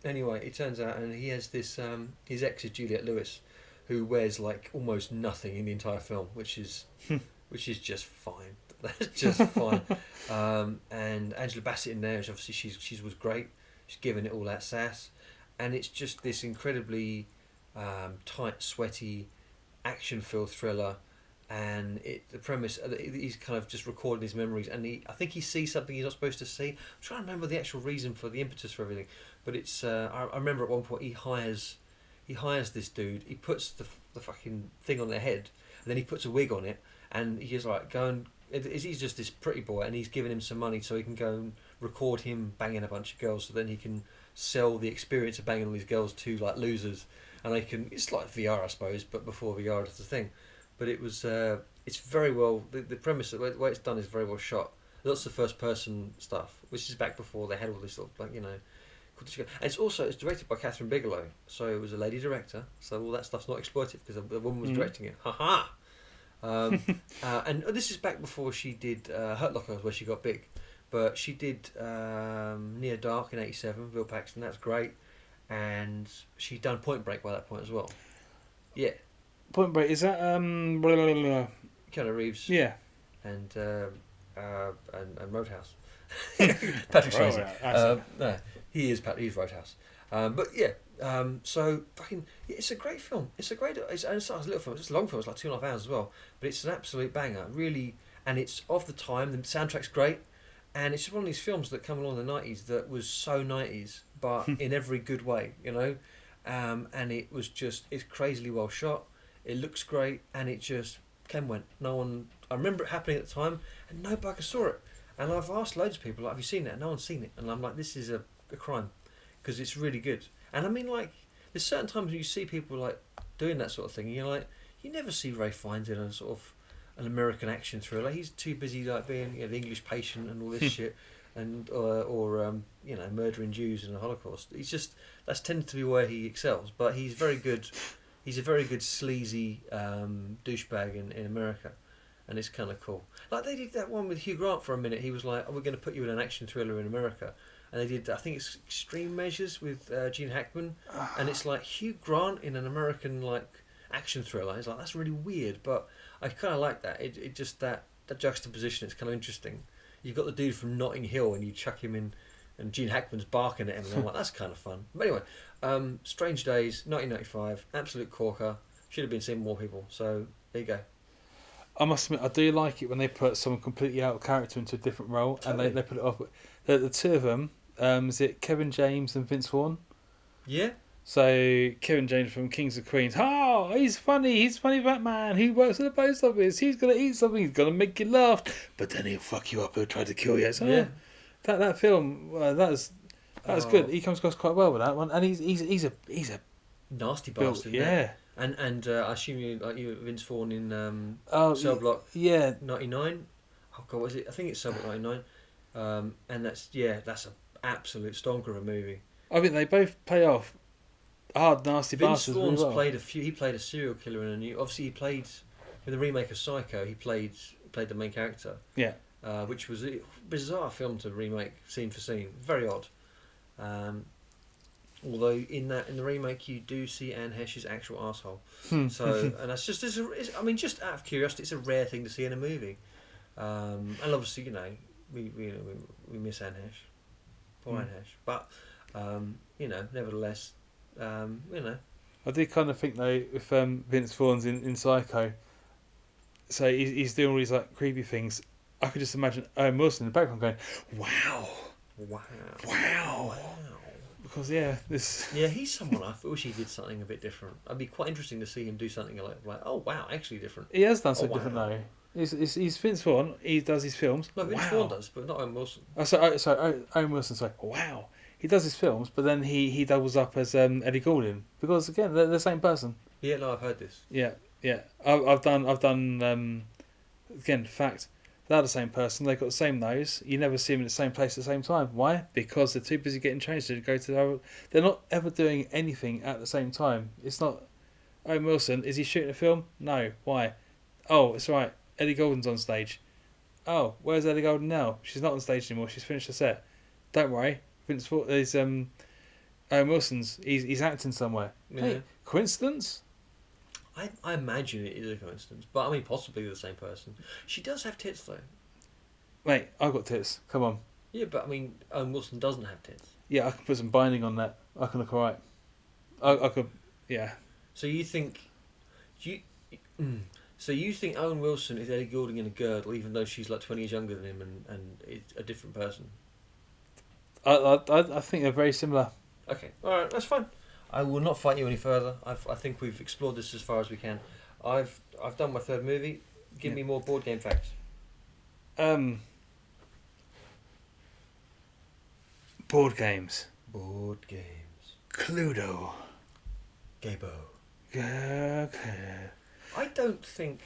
Anyway, it turns out, and he has this, his ex is Juliette Lewis, who wears like almost nothing in the entire film, which is just fine. That's just fine. And Angela Bassett in there, which obviously she was great. She's giving it all that sass, and it's just this incredibly tight, sweaty, action-filled thriller. And the premise, he's kind of just recording his memories, and I think he sees something he's not supposed to see. I'm trying to remember the actual reason for the impetus for everything, but it's I remember at one point he hires this dude. He puts the fucking thing on their head, and then he puts a wig on it, and he's like, go and. He's just this pretty boy, and he's giving him some money so he can go and record him banging a bunch of girls, so then he can sell the experience of banging all these girls to like losers, and they can. It's like VR, I suppose, but before VR was the thing. But it was. It's very well. The premise, the way it's done, is very well shot. Lots of first person stuff, which is back before they had all this sort of like and it's directed by Catherine Bigelow, so it was a lady director. So all that stuff's not exploitive because the woman was directing it. Ha ha. And this is back before she did Hurt Locker, where she got big, but she did Near Dark in '87, Bill Paxton. That's great, and she'd done Point Break by that point as well. Yeah, Point Break, is that Keanu Reeves. Yeah. And Roadhouse. Patrick Swayze. No, he's Roadhouse. But yeah. So fucking, it's a great film. It's a little film. It's a long film. It's like 2.5 hours as well. But it's an absolute banger, really. And it's of the time. The soundtrack's great, and it's just one of these films that come along in the '90s that was so '90s, but in every good way, And it's crazily well shot. It looks great, and it just went. No one. I remember it happening at the time, and no bugger saw it. And I've asked loads of people, like, have you seen it? And no one's seen it. And I'm like, this is a crime, because it's really good. And I mean, like, there's certain times when you see people like doing that sort of thing, and you're like, you never see Ralph Fiennes in a sort of an American action thriller. He's too busy like being the English Patient and all this shit, and or murdering Jews in the Holocaust. That's tended to be where he excels. But he's very good. He's a very good sleazy douchebag in America, and it's kind of cool. Like they did that one with Hugh Grant for a minute. He was like, "Oh, we're going to put you in an action thriller in America." And they did, I think it's Extreme Measures with Gene Hackman, and it's like Hugh Grant in an American like action thriller. It's like, that's really weird, but I kind of like that. It just that juxtaposition. It's kind of interesting. You've got the dude from Notting Hill, and you chuck him in, and Gene Hackman's barking at him, and I'm like, that's kind of fun. But anyway, Strange Days, 1995, absolute corker. Should have been seen more people. So there you go. I must admit, I do like it when they put someone completely out of character into a different role, Totally. and they put it off. The two of them. Is it Kevin James and Vince Vaughn? Yeah. So Kevin James from Kings of Queens. Oh, he's funny Batman. He works at the post office. He's gonna eat something. He's gonna make you laugh, but then he'll fuck you up. He'll try to kill you. So, Yeah. That film. That was good. He comes across quite well with that one, and he's a Nasty built, bastard. yeah. And I assume you Vince Vaughn in Cell Block. Yeah. 99. Oh god, was it? I think it's Cell Block 99. And that's an absolute stonker of a movie. I think they both play off hard, nasty Vince bastards really Vaughn's well. played a few. He played a serial killer in a new. Obviously, he played in the remake of Psycho. He played the main character. Yeah. Which was a bizarre film to remake scene for scene. Very odd. Although in the remake you do see Anne Heche's actual arsehole. So and that's just just out of curiosity, it's a rare thing to see in a movie. And obviously we miss Anne Heche. Poor Anne Heche. But nevertheless, I do kind of think though, if Vince Vaughn's in Psycho, so he's doing all these like creepy things, I could just imagine Owen Wilson in the background going, wow. Because he's someone I wish he did something a bit different. I'd be quite interesting to see him do something like oh wow, actually different. He has done something different though. He's Vince Vaughn. He does his films. No, Vince Wow. Vaughn does, but not Owen Wilson. Owen Wilson. Sorry. Wow. He does his films, but then he doubles up as Eddie Goulding because again they're the same person. Yeah, no, I've heard this. Yeah. I've done again fact. They're the same person. They've got the same nose. You never see them in the same place at the same time. Why? Because they're too busy getting changed to go to the. They're not ever doing anything at the same time. It's not. Owen Wilson, is he shooting a film? No. Why? Oh, it's right. Eddie Goulding's on stage. Oh, where's Eddie Goulding now? She's not on stage anymore. She's finished the set. Don't worry. Vince Vaughn is Owen Wilson's. He's acting somewhere. Yeah. Hey, coincidence? I imagine it is a coincidence, but I mean, possibly the same person. She does have tits, though. Mate, I've got tits. Come on. Yeah, but I mean, Owen Wilson doesn't have tits. Yeah, I can put some binding on that. I can look alright. I could. Yeah. So you think, so you think Owen Wilson is Eddie Goulding in a girdle, even though she's like 20 years younger than him and is a different person? I think they're very similar. Okay, all right, that's fine. I will not fight you any further. I think we've explored this as far as we can. I've done my third movie. Give me more board game facts. Board games. Board games. Cluedo. Gabo. Okay. I don't think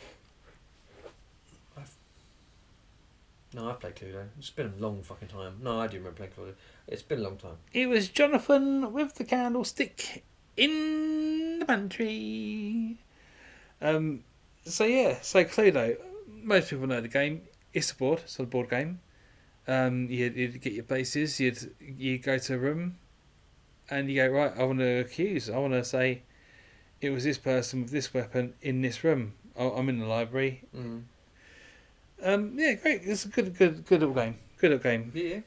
I've played Cluedo. It's been a long fucking time. No, I do remember playing Cluedo. It's been a long time. It was Jonathan with the candlestick in the pantry. So Cluedo. Most people know the game. It's a board game. You'd get your bases. You'd go to a room, and you go, right. I want to accuse. I want to say, it was this person with this weapon in this room. I'm in the library. Mm. Yeah, great. It's a good little game. Good little game. Yeah.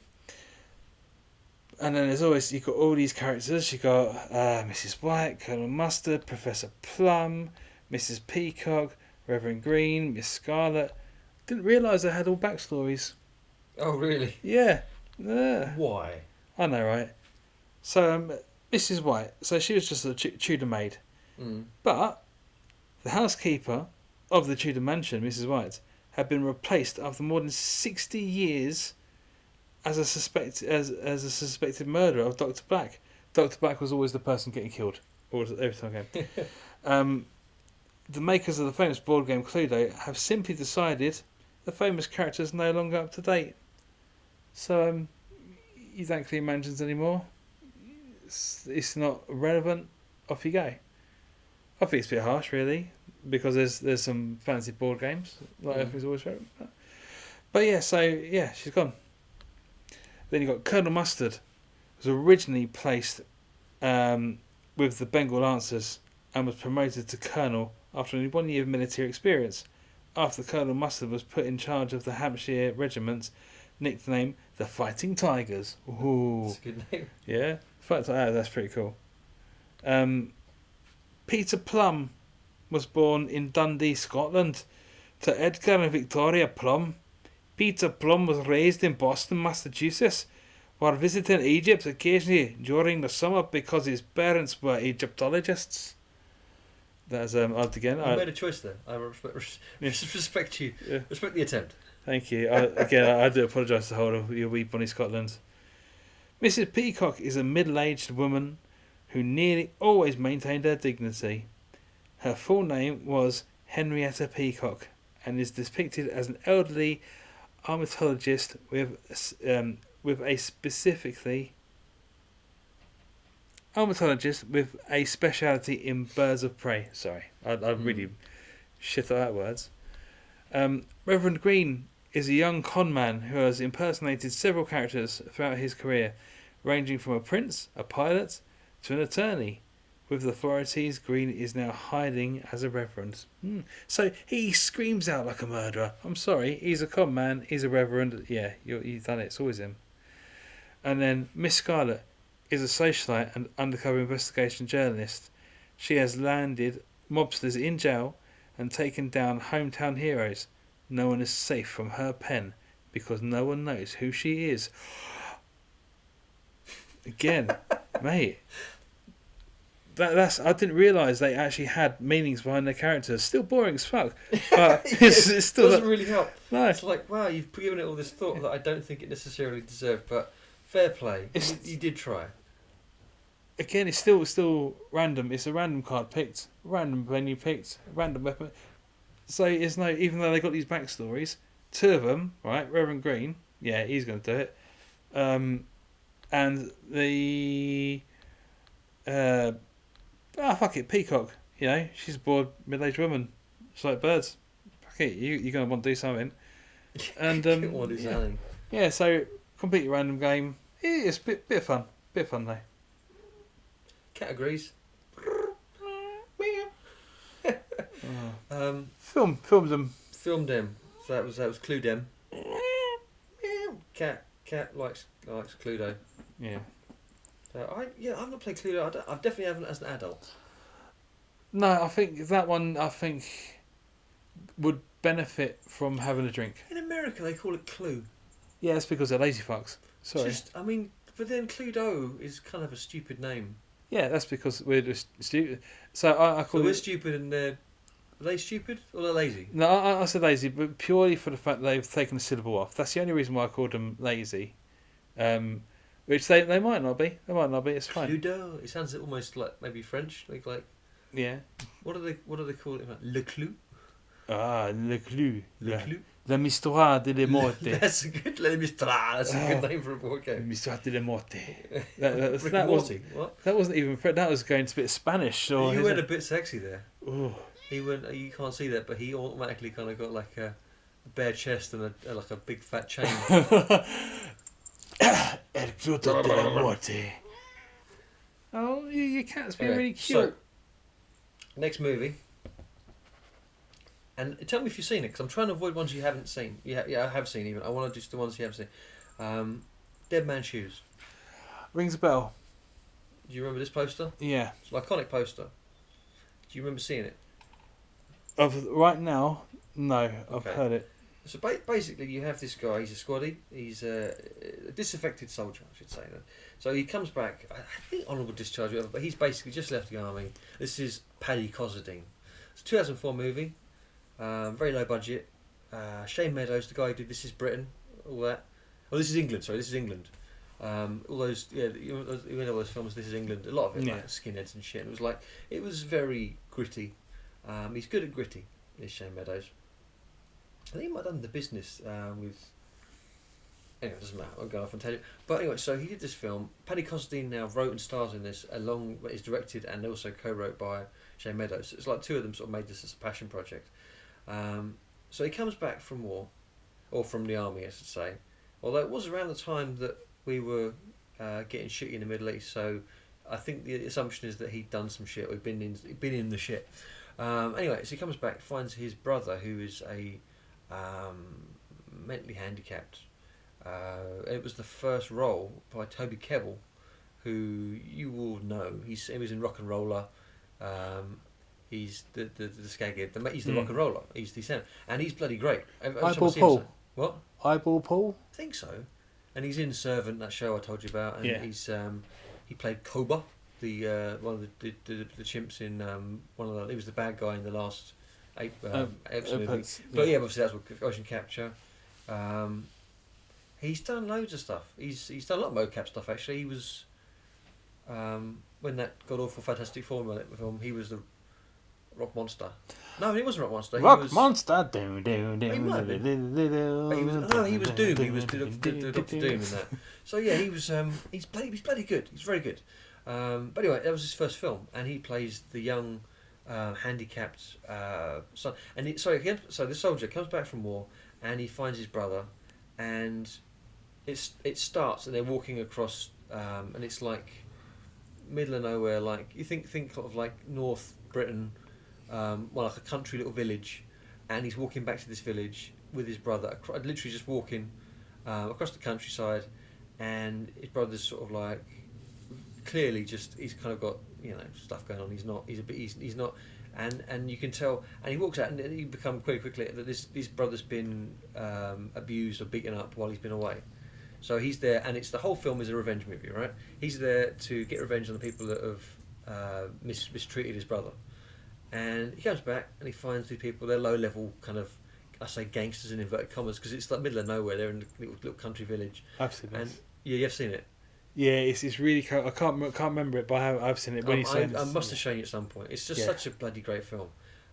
And then you've got all these characters. You've got Mrs. White, Colonel Mustard, Professor Plum, Mrs. Peacock, Reverend Green, Miss Scarlet. Didn't realise they had all backstories. Oh, really? Yeah. Why? I know, right? So, Mrs. White, so she was just a Tudor maid. Mm. But the housekeeper of the Tudor mansion, Mrs. White, had been replaced after more than 60 years as a suspected murderer of Dr. Black. Dr. Black was always the person getting killed every time again. The makers of the famous board game Cluedo have simply decided the famous character is no longer up to date. So you don't clean mansions anymore. It's not relevant. Off you go. I think it's a bit harsh, really, because there's some fancy board games like everything's always relevant. But yeah, she's gone. Then you got Colonel Mustard, was originally placed with the Bengal Lancers and was promoted to colonel after only 1 year of military experience. After Colonel Mustard was put in charge of the Hampshire regiment, nicknamed the Fighting Tigers. Ooh, That's a good name. yeah, that's pretty cool. Peter Plum was born in Dundee, Scotland, to Edgar and Victoria Plum. Peter Plum was raised in Boston, Massachusetts, while visiting Egypt occasionally during the summer because his parents were Egyptologists. That's odd again. You made a choice there. I respect you. Yeah. Respect the attempt. Thank you. I do apologise to the whole of your wee bonny Scotland. Mrs. Peacock is a middle-aged woman who nearly always maintained her dignity. Her full name was Henrietta Peacock and is depicted as an elderly ornithologist with a speciality in birds of prey. Sorry, I really shit out words. Reverend Green is a young con man who has impersonated several characters throughout his career, ranging from a prince, a pilot, to an attorney. With the authorities, Green is now hiding as a reverend. So he screams out like a murderer. I'm sorry, he's a con man, he's a reverend. Yeah, you've done it, it's always him. And then Miss Scarlet is a socialite and undercover investigation journalist. She has landed mobsters in jail and taken down hometown heroes. No one is safe from her pen because no one knows who she is. Again, mate. That's I didn't realise they actually had meanings behind their characters. Still boring as fuck, but it's still doesn't really help. no. It's like, wow, you've given it all this thought that I don't think it necessarily deserved, but fair play. You did try. Again, it's still random. It's a random card picked, random venue picked, random weapon. So it's no, even though they got these backstories, two of them, right? Reverend Green, yeah, he's going to do it, and the fuck it, Peacock. You know, she's a bored middle-aged woman. She's like birds. Fuck it, you're going to want to do something. And yeah, so completely random game. It's a bit of fun. Bit of fun though. Categories. Filmed them. Filmed them. So that was Clue them. Cat likes Cluedo. Yeah. I've not played Cluedo. I definitely haven't as an adult. No, I think that one would benefit from having a drink. In America, they call it Clue. Yeah, it's because they're lazy fucks. Sorry. But then Cluedo is kind of a stupid name. Yeah, that's because we're just stupid. So I call we're stupid and they're... Are they stupid or they're lazy? No, I said lazy, but purely for the fact that they've taken a syllable off. That's the only reason why I called them lazy. Which they might not be. They might not be. It's fine. Cluedo. It sounds almost like maybe French. Like yeah. What do they call it? Le Clue. Ah, le Clue. Le Clue. La Mistoire de la Morte. That's a good That's a good name for a board game. Mistoire de la Morte. What? That wasn't even French. That was going to be Spanish. Or you went a bit sexy there. Ooh. He went. You can't see that, but he automatically kind of got like a bare chest and like a big fat chain. El Cluto de la Morte. Oh, your cat's been really cute. So, next movie. And tell me if you've seen it, because I'm trying to avoid ones you haven't seen. Yeah, I have seen even. I want to do the ones you haven't seen. Dead Man's Shoes. Rings a bell. Do you remember this poster? Yeah. It's an iconic poster. Do you remember seeing it? Right now, no. I've heard it. So basically, you have this guy. He's a squaddy. He's a disaffected soldier, I should say. So he comes back. I think honourable discharge, whatever. But he's basically just left the army. This is Paddy Considine. It's a 2004 movie. Very low budget. Shane Meadows, the guy who did This Is Britain, all that. Oh, This Is England. Sorry, This Is England. All those, you know all those films. This Is England. A lot of it, like skinheads and shit. And it was very gritty. He's good at gritty. Is Shane Meadows. I think he might have done The Business with... Anyway, it doesn't matter, I'll go off and tell you. But anyway, so he did this film. Paddy Considine now wrote and stars in this, it's directed and also co-wrote by Shane Meadows. So it's like two of them sort of made this as a passion project. So he comes back from war, or from the army, I should say. Although it was around the time that we were getting shitty in the Middle East, so I think the assumption is that he'd done some shit, or he'd been in the shit. Anyway, so he comes back, finds his brother, who is a... mentally handicapped. It was the first role by Toby Kebbell, who you all know. He was in Rock and Roller. He's the skaghead. He's the Rock and Roller. He's the center, and he's bloody great. Eyeball Paul. What? Eyeball Paul. I think so. And he's in Servant, that show I told you about. And he's he played Koba, the one of the chimps in one of the. He was the bad guy in the last 8 episode movie. But yeah, obviously that's what Ocean Capture. He's done loads of stuff. He's done a lot of mocap stuff actually. He was when that god awful Fantastic Four film. He was the Rock Monster. No, he wasn't Rock Monster. Monster. He might have been. He was Doom. He was Doctor Doom in that. So yeah, he was. He's bloody good. He's very good. But anyway, that was his first film, and he plays the young. Handicapped son, and so the soldier comes back from war, and he finds his brother, and it starts, and they're walking across, and it's like middle of nowhere, like you think of like North Britain, like a country little village, and he's walking back to this village with his brother, literally just walking across the countryside, and his brother's sort of like clearly just he's kind of got stuff going on. He's not, and you can tell. And he walks out, and you become quite quickly that this brother's been abused or beaten up while he's been away. So he's there, and it's the whole film is a revenge movie, right? He's there to get revenge on the people that have mistreated his brother. And he comes back and he finds these people. They're low level kind of, I say gangsters in inverted commas because it's like middle of nowhere. They're in a little country village. I've seen this. And yeah, you've seen it. Yeah, it's really cool. I can't remember it, but I've seen it. When you say I must have shown you at some point. It's just such a bloody great film.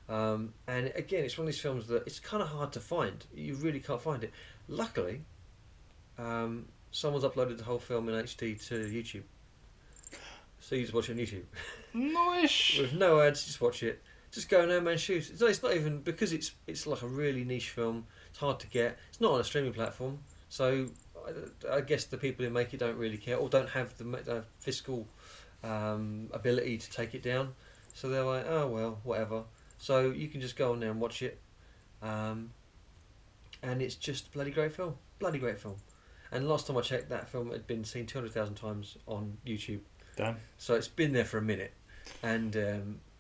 And again, it's one of these films that it's kind of hard to find. You really can't find it. Luckily, someone's uploaded the whole film in HD to YouTube. So you just watch it on YouTube. Nice. With no ads, just watch it. Just go in No Man's Shoes. It's not even, because it's like a really niche film. It's hard to get. It's not on a streaming platform. So I guess the people who make it don't really care or don't have the fiscal ability to take it down. So they're like, oh well, whatever. So you can just go on there and watch it. And it's just a bloody great film. Bloody great film. And last time I checked, that film had been seen 200,000 times on YouTube. Damn. So it's been there for a minute. And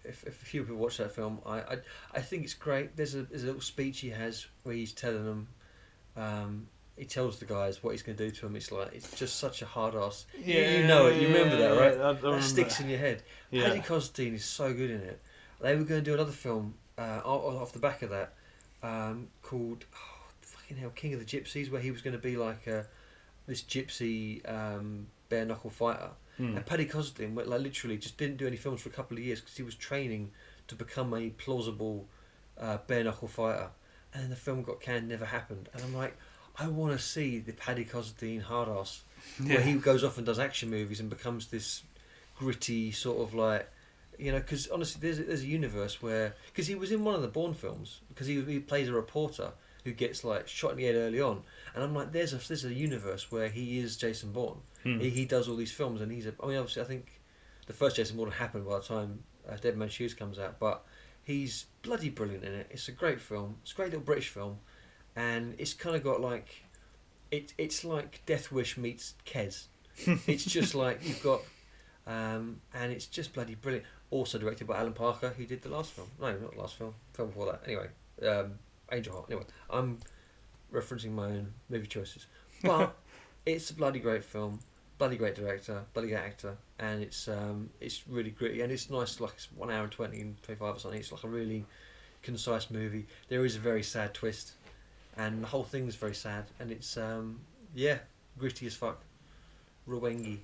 if a few people watch that film, I think it's great. There's a little speech he has where he's telling them, he tells the guys what he's going to do to them. It's like, it's just such a hard ass. Yeah, you know it. You remember that, right? I That sticks in your head. Yeah. Paddy Considine is so good in it. They were going to do another film off the back of that called fucking hell, King of the Gypsies, where he was going to be like this gypsy bare knuckle fighter. And Paddy Considine literally just didn't do any films for a couple of years because he was training to become a plausible bare knuckle fighter. And then the film got canned, never happened. And I'm like, I want to see the Paddy Considine hard ass where he goes off and does action movies and becomes this gritty sort of like, you know, because honestly there's a universe where, because he was in one of the Bourne films, because he plays a reporter who gets like shot in the head early on, and I'm like, there's a universe where he is Jason Bourne. He does all these films, and I mean obviously I think the first Jason Bourne happened by the time Dead Man's Shoes comes out, but he's bloody brilliant in it. It's a great film. It's a great little British film, and it's kind of got like, it's like Death Wish meets Kes. It's just like you've got, and it's just bloody brilliant. Also directed by Alan Parker, who did the last film. No, not the last film. Film before that. Anyway, Angel Heart. Anyway, I'm referencing my own movie choices, but it's a bloody great film. Bloody great director, bloody great actor, and it's really gritty, and it's nice. Like it's 1 hour and 20 and 25 or something. It's like a really concise movie. There is a very sad twist, and the whole thing is very sad, and it's gritty as fuck. Ruwengi.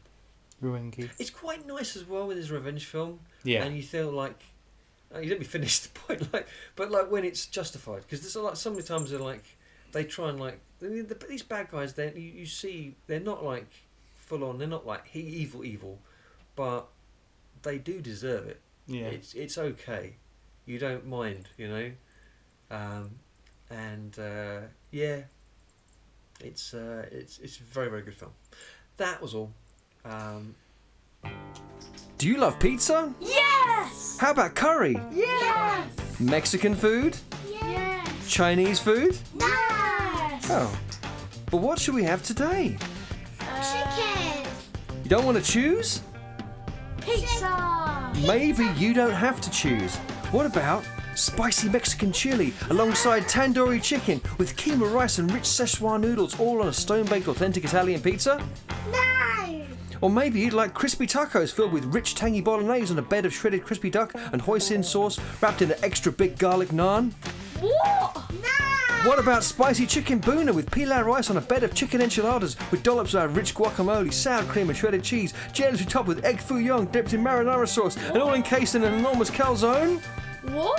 It's quite nice as well with his revenge film. Yeah. And you feel like, you let me finish the point, but when it's justified, because there's like so many times they're like, they try and like these bad guys. Then you see they're not like full on. They're not like evil, but they do deserve it. Yeah. It's okay. You don't mind, you know. It's a very, very good film. That was all. Do you love pizza? Yes! How about curry? Yes! Mexican food? Yes! Chinese food? Yes! Oh. But what should we have today? Chicken! You don't want to choose? Pizza! Maybe you don't have to choose. What about spicy Mexican chili alongside tandoori chicken with keema rice and rich Szechuan noodles all on a stone-baked authentic Italian pizza? No! Or maybe you'd like crispy tacos filled with rich tangy bolognese on a bed of shredded crispy duck and hoisin sauce wrapped in an extra big garlic naan? What? No! What about spicy chicken boona with pilau rice on a bed of chicken enchiladas with dollops of rich guacamole, sour cream and shredded cheese, generously topped with egg foo young dipped in marinara sauce and all encased in an enormous calzone? What?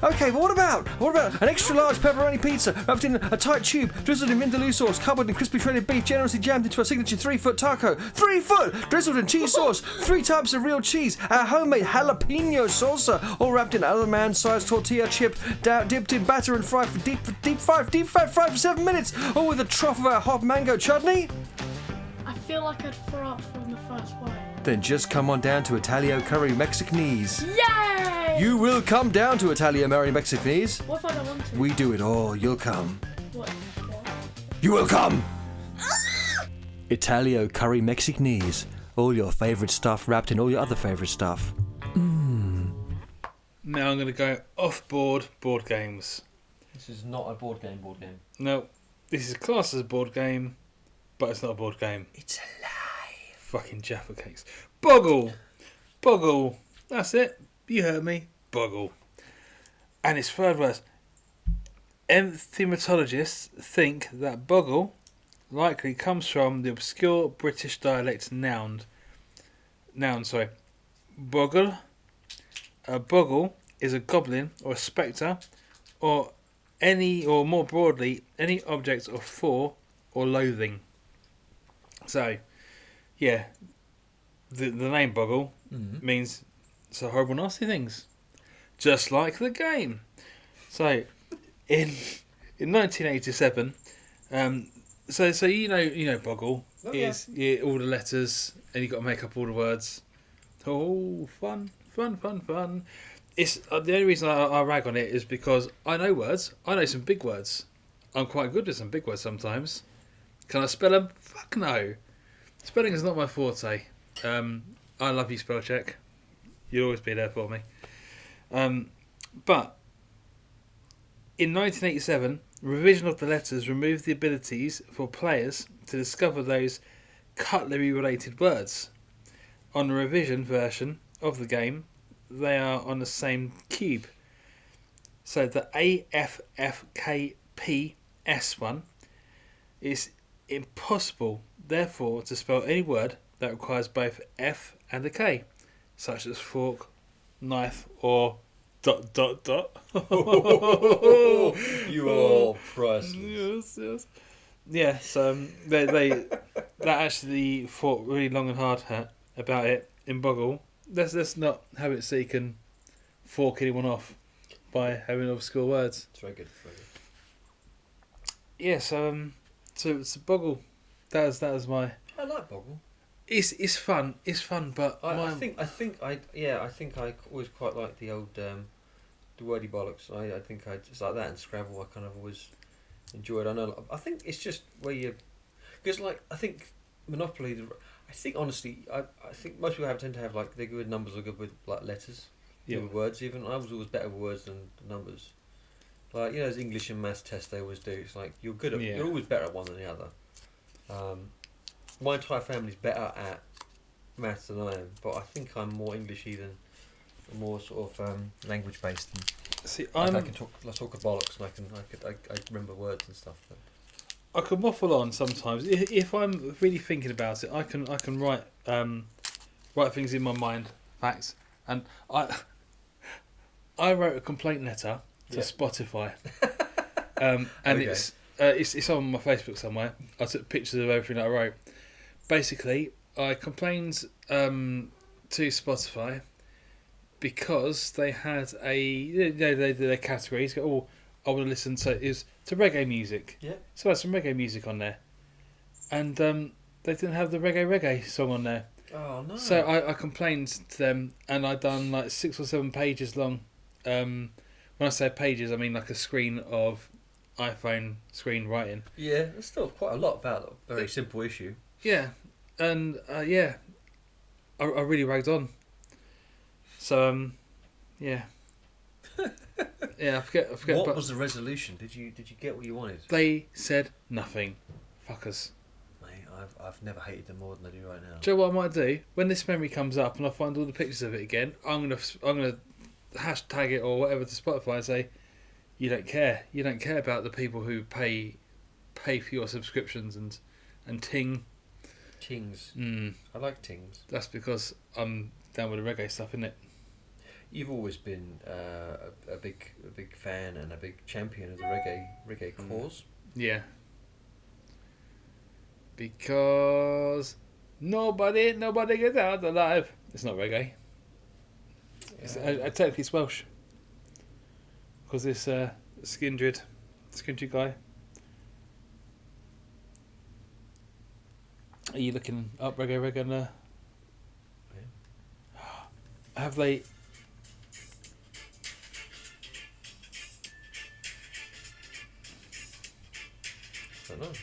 Okay, but what about an extra large pepperoni pizza wrapped in a tight tube, drizzled in vindaloo sauce, covered in crispy shredded beef, generously jammed into a signature 3-foot taco? 3 foot! Drizzled in cheese sauce, 3 types of real cheese, our homemade jalapeno salsa, all wrapped in other man-sized tortilla chip, dipped in batter and fried for deep fried for 7 minutes, all with a trough of our hot mango chutney? I feel like I'd throw up from the first bite. Then just come on down to Italio Curry Mexicanese. Yay! You will come down to Italio Curry Mexicanese. What if I don't want to? We do it all. You'll come. What? You will come! Italio Curry Mexicanese. All your favourite stuff wrapped in all your other favourite stuff. Now I'm going to go off-board board games. This is not a board game. No, this is classed as a board game, but it's not a board game. It's alive. Fucking Jaffa cakes. Boggle! Boggle. That's it. You heard me. Boggle. And its third verse. Etymologists think that boggle likely comes from the obscure British dialect noun. Boggle. A boggle is a goblin or a spectre, or more broadly, any object of fear or loathing. So, yeah, the name boggle means so horrible, nasty things, just like the game. So, in 1987, so you know boggle is all the letters, and you got to make up all the words. Oh, fun. It's the only reason I rag on it is because I know words. I know some big words. I'm quite good with some big words sometimes. Can I spell them? Fuck no. Spelling is not my forte. I love you, spell check. You'll always be there for me. But in 1987, revision of the letters removed the abilities for players to discover those cutlery-related words. On the revision version of the game, they are on the same cube. So the AFFKPS one is impossible, therefore, to spell any word that requires both F and a K, such as fork, knife, or ... You are priceless. Yes. Yeah, so they that actually thought really long and hard about it in Boggle. Let's not have it so you can fork anyone off by having obscure words. It's very good. Yeah, so it's Boggle. That was my. I like Boggle. It's fun. It's fun, but I think I always quite like the old the wordy bollocks. I think I just like that, and Scrabble I kind of always enjoyed. I think it's just where you, because like I think Monopoly. I think honestly, I think most people tend to have like they're good with numbers or good with like letters, good with words. Even I was always better with words than numbers. Like those English and maths tests they always do. It's like you're good at you're always better at one than the other. My entire family's better at maths than I am, but I think I'm more Englishy than more sort of language based. See, I can talk. Let's talk bollocks, and I remember words and stuff. But. I can waffle on sometimes. If I'm really thinking about it, I can write things in my mind, facts, and I wrote a complaint letter to Spotify, and okay. It's on my Facebook somewhere. I took pictures of everything that I wrote. Basically, I complained to Spotify because they had they did their categories. Go, I want to listen to reggae music. Yeah. So I had some reggae music on there, and they didn't have the reggae song on there. Oh no! So I complained to them, and I done like 6 or 7 pages long. When I say pages, I mean like a screen of iPhone screen writing. Yeah, there's still quite a lot about a very simple issue. Yeah, and I really ragged on. So yeah. Yeah, I forget. What was the resolution? Did you get what you wanted? They said nothing. Fuckers. Mate, I've never hated them more than I do right now. Do you know what I might do? When this memory comes up and I find all the pictures of it again, I'm gonna hashtag it or whatever to Spotify and say, you don't care. You don't care about the people who pay for your subscriptions and ting. Tings. I like tings. That's because I'm down with the reggae stuff, isn't it? You've always been a big fan and a big champion of the reggae cause. Yeah. Because nobody gets out alive. It's not reggae. Technically it's Welsh. Because this Skindred guy. Are you looking up reggae and have they? I don't know.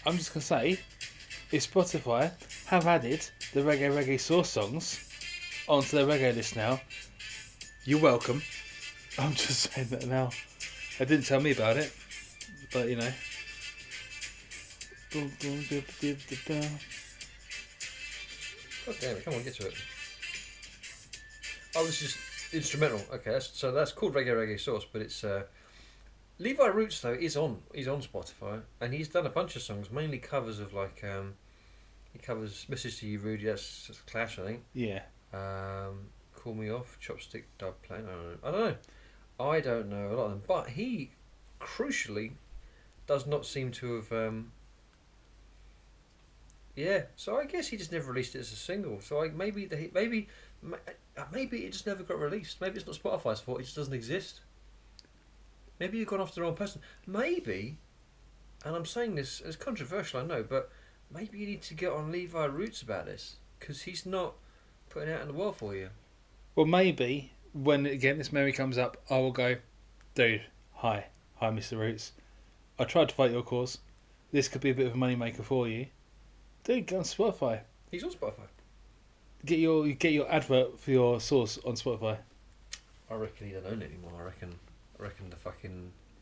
I'm just gonna say, if Spotify have added the reggae source songs onto their reggae list now, you're welcome. I'm just saying that now. They didn't tell me about it, but you know. God damn it! Come on, get to it. Oh, this is instrumental. Okay, that's called Reggae Sauce, but it's Levi Roots though is on. He's on Spotify, and he's done a bunch of songs, mainly covers of like he covers "Message to You, Rudy." That's Clash, I think. Yeah. Call Me Off, Chopstick, Dub Plane. I don't know a lot of them, but he crucially does not seem to have. Yeah, so I guess he just never released it as a single. So maybe it just never got released. Maybe it's not Spotify's fault. It just doesn't exist. Maybe you've gone after the wrong person. Maybe, and I'm saying this as controversial, I know, but maybe you need to get on Levi Roots about this because he's not putting it out in the world for you. Well, maybe when again this memory comes up, I will go, dude. Hi, Mr. Roots. I tried to fight your cause. This could be a bit of a moneymaker for you. Dude, go on Spotify. He's on Spotify. Get your advert for your source on Spotify. I reckon he don't own it anymore. I reckon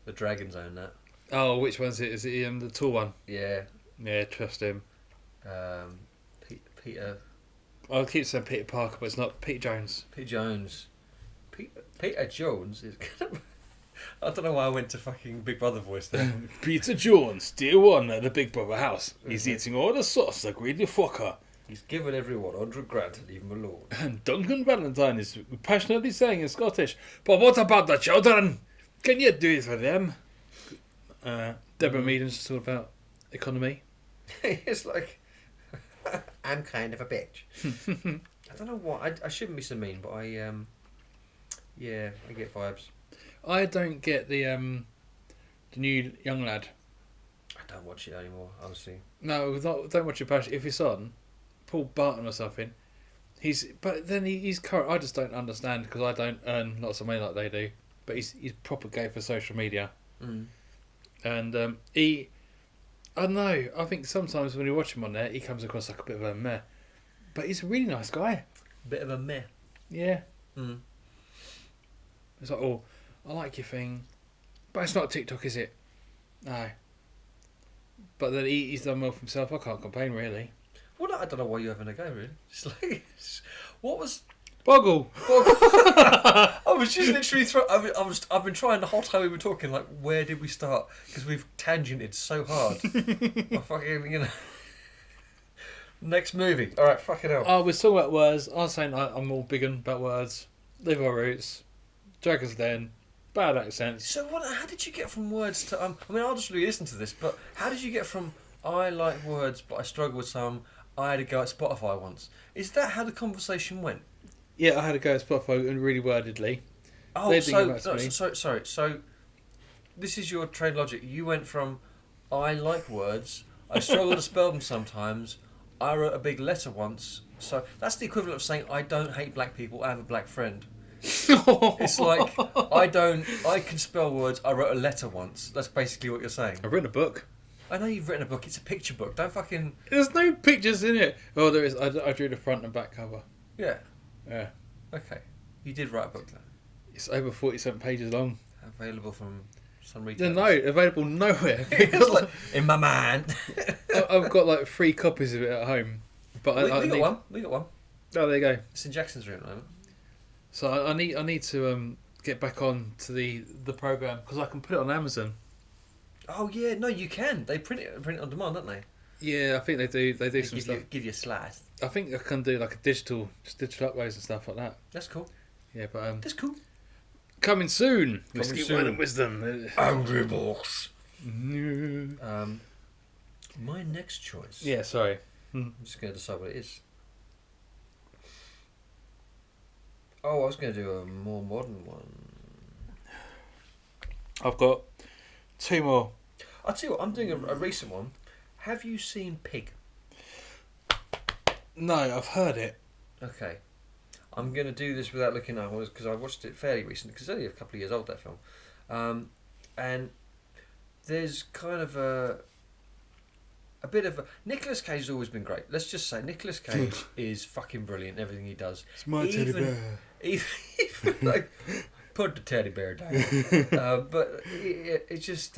the Dragons own that. Oh, which one's it? Is it the tall one? Yeah. Yeah, trust him. Peter. I'll keep saying Peter Parker, but it's not Peter Jones. Peter Jones. Peter Jones is. I don't know why I went to fucking Big Brother voice there. Peter Jones, dear one at the Big Brother house. He's eating all the sauce, the greedy fucker. He's given everyone 100 grand to leave him alone. And Duncan Valentine is passionately saying in Scottish, but what about the children? Can you do it for them? Deborah Meaden's just all about economy. It's like, I'm kind of a bitch. I don't know what, I shouldn't be so mean, but I get vibes. I don't get the new Young Lad. I don't watch it anymore, honestly. No, don't watch it. If it's on, Paul Barton or something. He's current. I just don't understand because I don't earn lots of money like they do. But he's proper gay for social media. Mm. And I don't know. I think sometimes when you watch him on there, he comes across like a bit of a meh. But he's a really nice guy. Bit of a meh. Yeah. Mm. It's like, oh, I like your thing, but it's not TikTok, is it? No. But then he's done well for himself. I can't complain, really. Well, I don't know why you're having a go, really. It's like, what was... Boggle! I was just literally... I've been trying the whole time we were talking, like, where did we start? Because we've tangented so hard. Fucking, Next movie. Alright, fucking hell. Oh, we're talking about words. I was saying I'm all big on about words. Leave our roots. Dragon's Den. Bad accents. So how did you get from words to... I'll just re-listen to this, but how did you get from I like words, but I struggle with some, I had to go at Spotify once? Is that how the conversation went? Yeah, I had to go at Spotify and really wordedly. Oh, sorry. So this is your trade logic. You went from I like words, I struggle to spell them sometimes, I wrote a big letter once. So that's the equivalent of saying I don't hate black people, I have a black friend. It's like I can spell words, I wrote a letter once. That's basically what you're saying. I've written a book. I know you've written a book, it's a picture book. Don't fucking... There's no pictures in it. Oh, there is. I drew the front and back cover. Yeah. Yeah. Okay. You did write a book then. It's over 47 pages long. Available from some retailers. No, available nowhere. It's like, in my mind. I've got like 3 copies of it at home. But we got one. We got one. Oh, there you go. It's in Jackson's room at the moment. So I need to get back on to the program because I can put it on Amazon. Oh yeah, no, you can. They print it on demand, don't they? Yeah, I think they do. They do some stuff. Give you a slice. I think I can do like a digital uploads and stuff like that. That's cool. Yeah, but that's cool. Coming soon. Coming Keep soon. Wine and Wisdom. Angry Box. My next choice. Yeah, sorry. I'm just going to decide what it is. Oh, I was going to do a more modern one. I've got 2 more. I'll tell you what, I'm doing a recent one. Have you seen Pig? No, I've heard it. Okay. I'm going to do this without looking at it because I watched it fairly recently because it's only a couple of years old, that film. And there's kind of a bit of a... Nicolas Cage has always been great. Let's just say Nicolas Cage is fucking brilliant in everything he does. It's my teddy bear. Even like, put the teddy bear down. But it's just...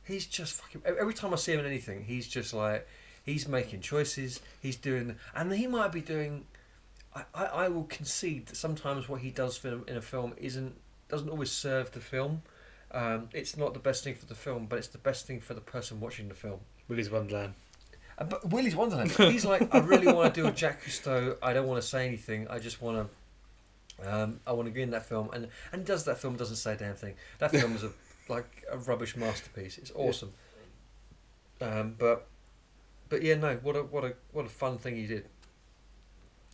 he's just fucking... Every time I see him in anything, he's just like... He's making choices. He's doing, and he might be doing. I will concede that sometimes what he does in a film doesn't always serve the film. It's not the best thing for the film, but it's the best thing for the person watching the film. Willy's Wonderland. But Willy's Wonderland, he's like, I really want to do a Jacques Cousteau. I don't want to say anything. I just want to. I want to get in that film, and he does that film. Doesn't say a damn thing. That film is like a rubbish masterpiece. It's awesome. But yeah, no. What a fun thing he did.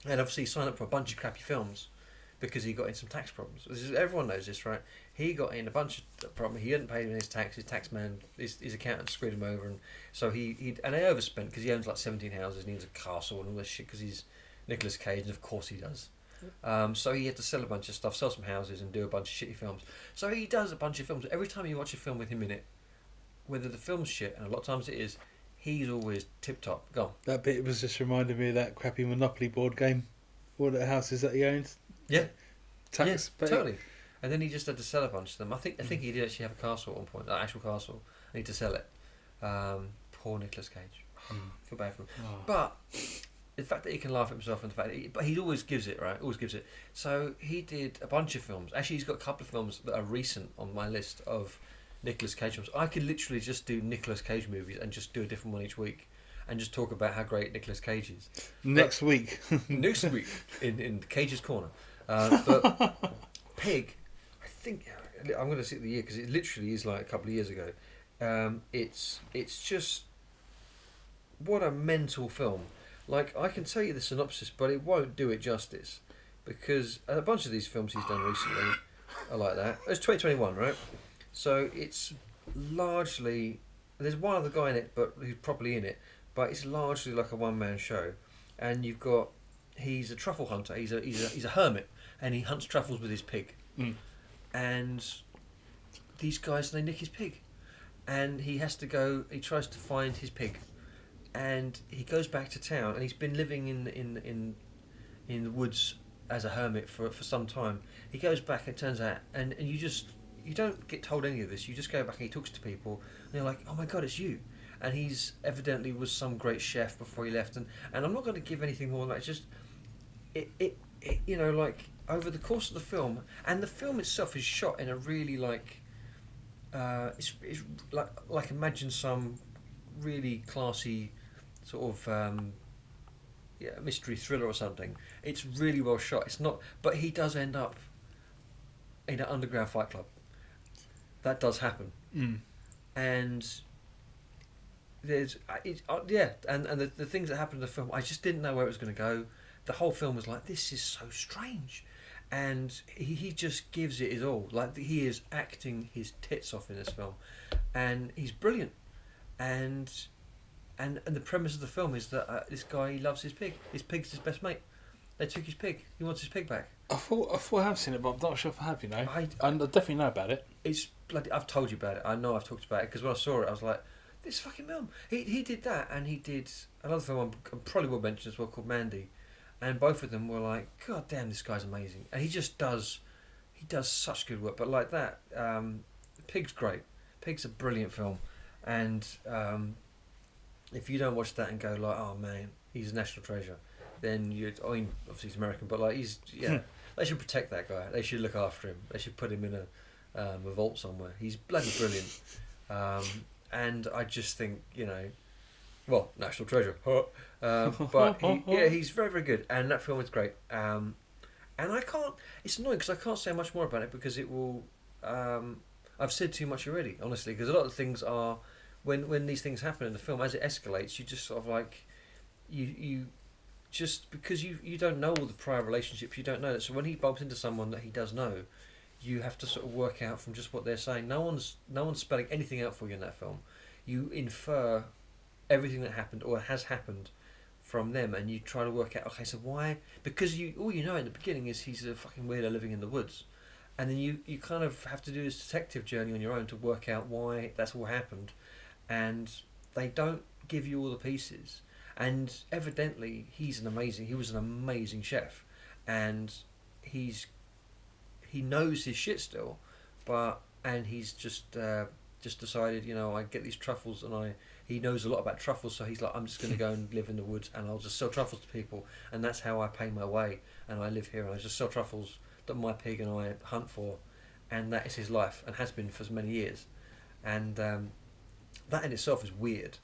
And obviously he signed up for a bunch of crappy films because he got in some tax problems. Everyone knows this, right? He got in a bunch of problems. He hadn't paid his tax. His tax man, his accountant screwed him over, and so he overspent because he owns like 17 houses and he owns a castle and all this shit because he's Nicolas Cage, and of course he does. So he had to sell a bunch of stuff, sell some houses, and do a bunch of shitty films. So he does a bunch of films. Every time you watch a film with him in it, whether the film's shit, and a lot of times it is, he's always tip top. Go on. That bit was just reminding me of that crappy Monopoly board game. All the houses that he owns. Yeah. Tax. Yeah, totally. And then he just had to sell a bunch of them. I think he did actually have a castle at one point, an actual castle. I need to sell it. Poor Nicolas Cage. Feel bad for him. Oh. But the fact that he can laugh at himself, and the fact that but he always gives it, right? Always gives it. So he did a bunch of films. Actually, he's got a couple of films that are recent on my list of Nicolas Cage films. I could literally just do Nicolas Cage movies and just do a different one each week, and just talk about how great Nicolas Cage is. Next week. Next week in Cage's Corner. But Pig, I think I'm going to see the year because it literally is like a couple of years ago. It's just what a mental film. Like, I can tell you the synopsis, but it won't do it justice because a bunch of these films he's done recently are like that. It's 2021, right? So it's largely, there's one other guy in it, but who's probably in it, but it's largely like a one-man show. And you've got, he's a truffle hunter. He's a hermit, and he hunts truffles with his pig. And these guys, they nick his pig, and he has to go. He tries to find his pig, and he goes back to town. And he's been living in the woods as a hermit for some time. He goes back, and it turns out, and you don't get told any of this. You just go back and he talks to people, and they're like, "Oh my God, it's you!" And he's evidently was some great chef before he left. And I'm not going to give anything more than that. It's just it you know, like, over the course of the film, and the film itself is shot in a really like it's like imagine some really classy sort of mystery thriller or something. It's really well shot. It's not, but he does end up in an underground fight club. That does happen, and there's and the things that happen in the film, I just didn't know where it was going to go. The whole film was like, this is so strange, and he just gives it his all. Like, he is acting his tits off in this film, and he's brilliant. And the premise of the film is that this guy, he loves his pig. His pig's his best mate. They took his pig. He wants his pig back. I thought I have seen it, but I'm not sure if I have. You know, I definitely know about it. It's bloody. I've told you about it. I know I've talked about it because when I saw it, I was like, this fucking film. He did that, and he did another film I probably will mention as well called Mandy. And both of them were like, God damn, this guy's amazing. And he does such good work. But like that, Pig's great. Pig's a brilliant film. And if you don't watch that and go like, oh man, he's a national treasure, then I mean, obviously he's American, but like they should protect that guy. They should look after him. They should put him in a vault somewhere. He's bloody brilliant. And I just think, you know, well, national treasure. But he's very, very good, and that film is great. And I can't. It's annoying because I can't say much more about it because it will. I've said too much already, honestly. Because a lot of things are when these things happen in the film, as it escalates, you just sort of like you just because you don't know all the prior relationships, you don't know that. So when he bumps into someone that he does know, you have to sort of work out from just what they're saying. No one's spelling anything out for you in that film. You infer everything that happened or has happened from them, and you try to work out, okay, so why? Because all you know in the beginning is he's a fucking weirdo living in the woods, and then you kind of have to do this detective journey on your own to work out why that's all happened, and they don't give you all the pieces. And evidently he was an amazing chef, and he knows his shit still, and he's just decided, you know, I get these truffles and he knows a lot about truffles, so he's like, I'm just going to go and live in the woods and I'll just sell truffles to people, and that's how I pay my way. And I live here and I just sell truffles that my pig and I hunt for, and that is his life and has been for many years. And that in itself is weird,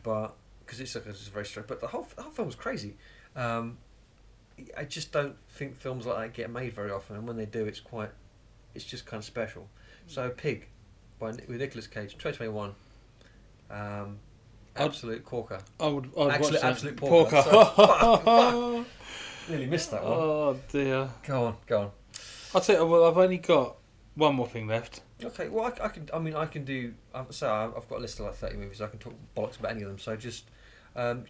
but because it's very strange. But the whole film was crazy. I just don't think films like that get made very often, and when they do, it's just kind of special. So Pig, with Nicolas Cage, 2021. Absolute corker. I'd watch that. Absolute porker. Fuck. Nearly missed that one. Oh dear. Go on. I'll tell you. Well, I've only got one more thing left. Okay. Well, I can do. So I've got a list of like 30 movies. I can talk bollocks about any of them. So just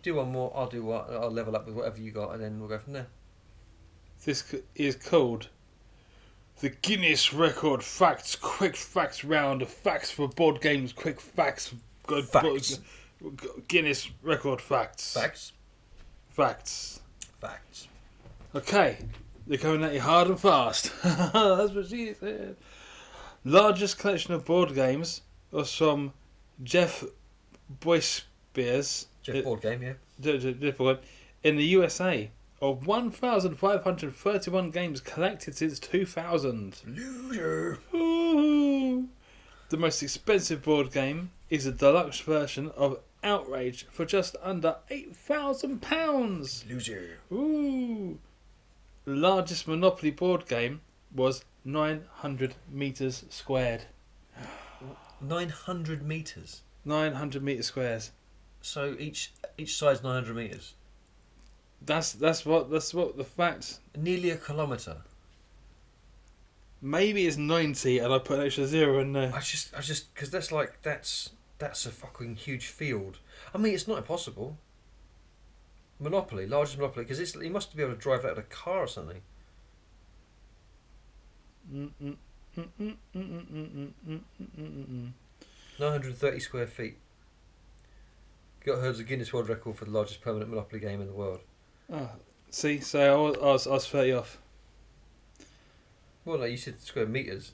do one more. I'll do what. I'll level up with whatever you got, and then we'll go from there. This is called the Guinness Record Facts Quick Facts Round of Facts for Board Games. Quick Facts. Good Facts. Guinness Record Facts. Facts. Okay, they're coming at you hard and fast. That's what she said. Largest collection of board games was from Jeff Boisbeers. Jeff Board Game, yeah. Jeff Board, in the USA, of 1,531 games collected since 2000. Loser. Ooh. The most expensive board game is a deluxe version of Outrage for just under £8,000. Loser. Ooh. The largest Monopoly board game was 900 metres squared. 900 meters. 900 metre squares. So each side's 900 meters. That's what the facts. Nearly a kilometre. Maybe it's 90, and I put an extra zero in there. I just because that's a fucking huge field. I mean, it's not impossible. Monopoly, largest Monopoly, because you must be able to drive that with a car or something. 930 square feet. Got holds a Guinness World Record for the largest permanent Monopoly game in the world. Oh, see, so I was 30 off. Well, no, you said square meters.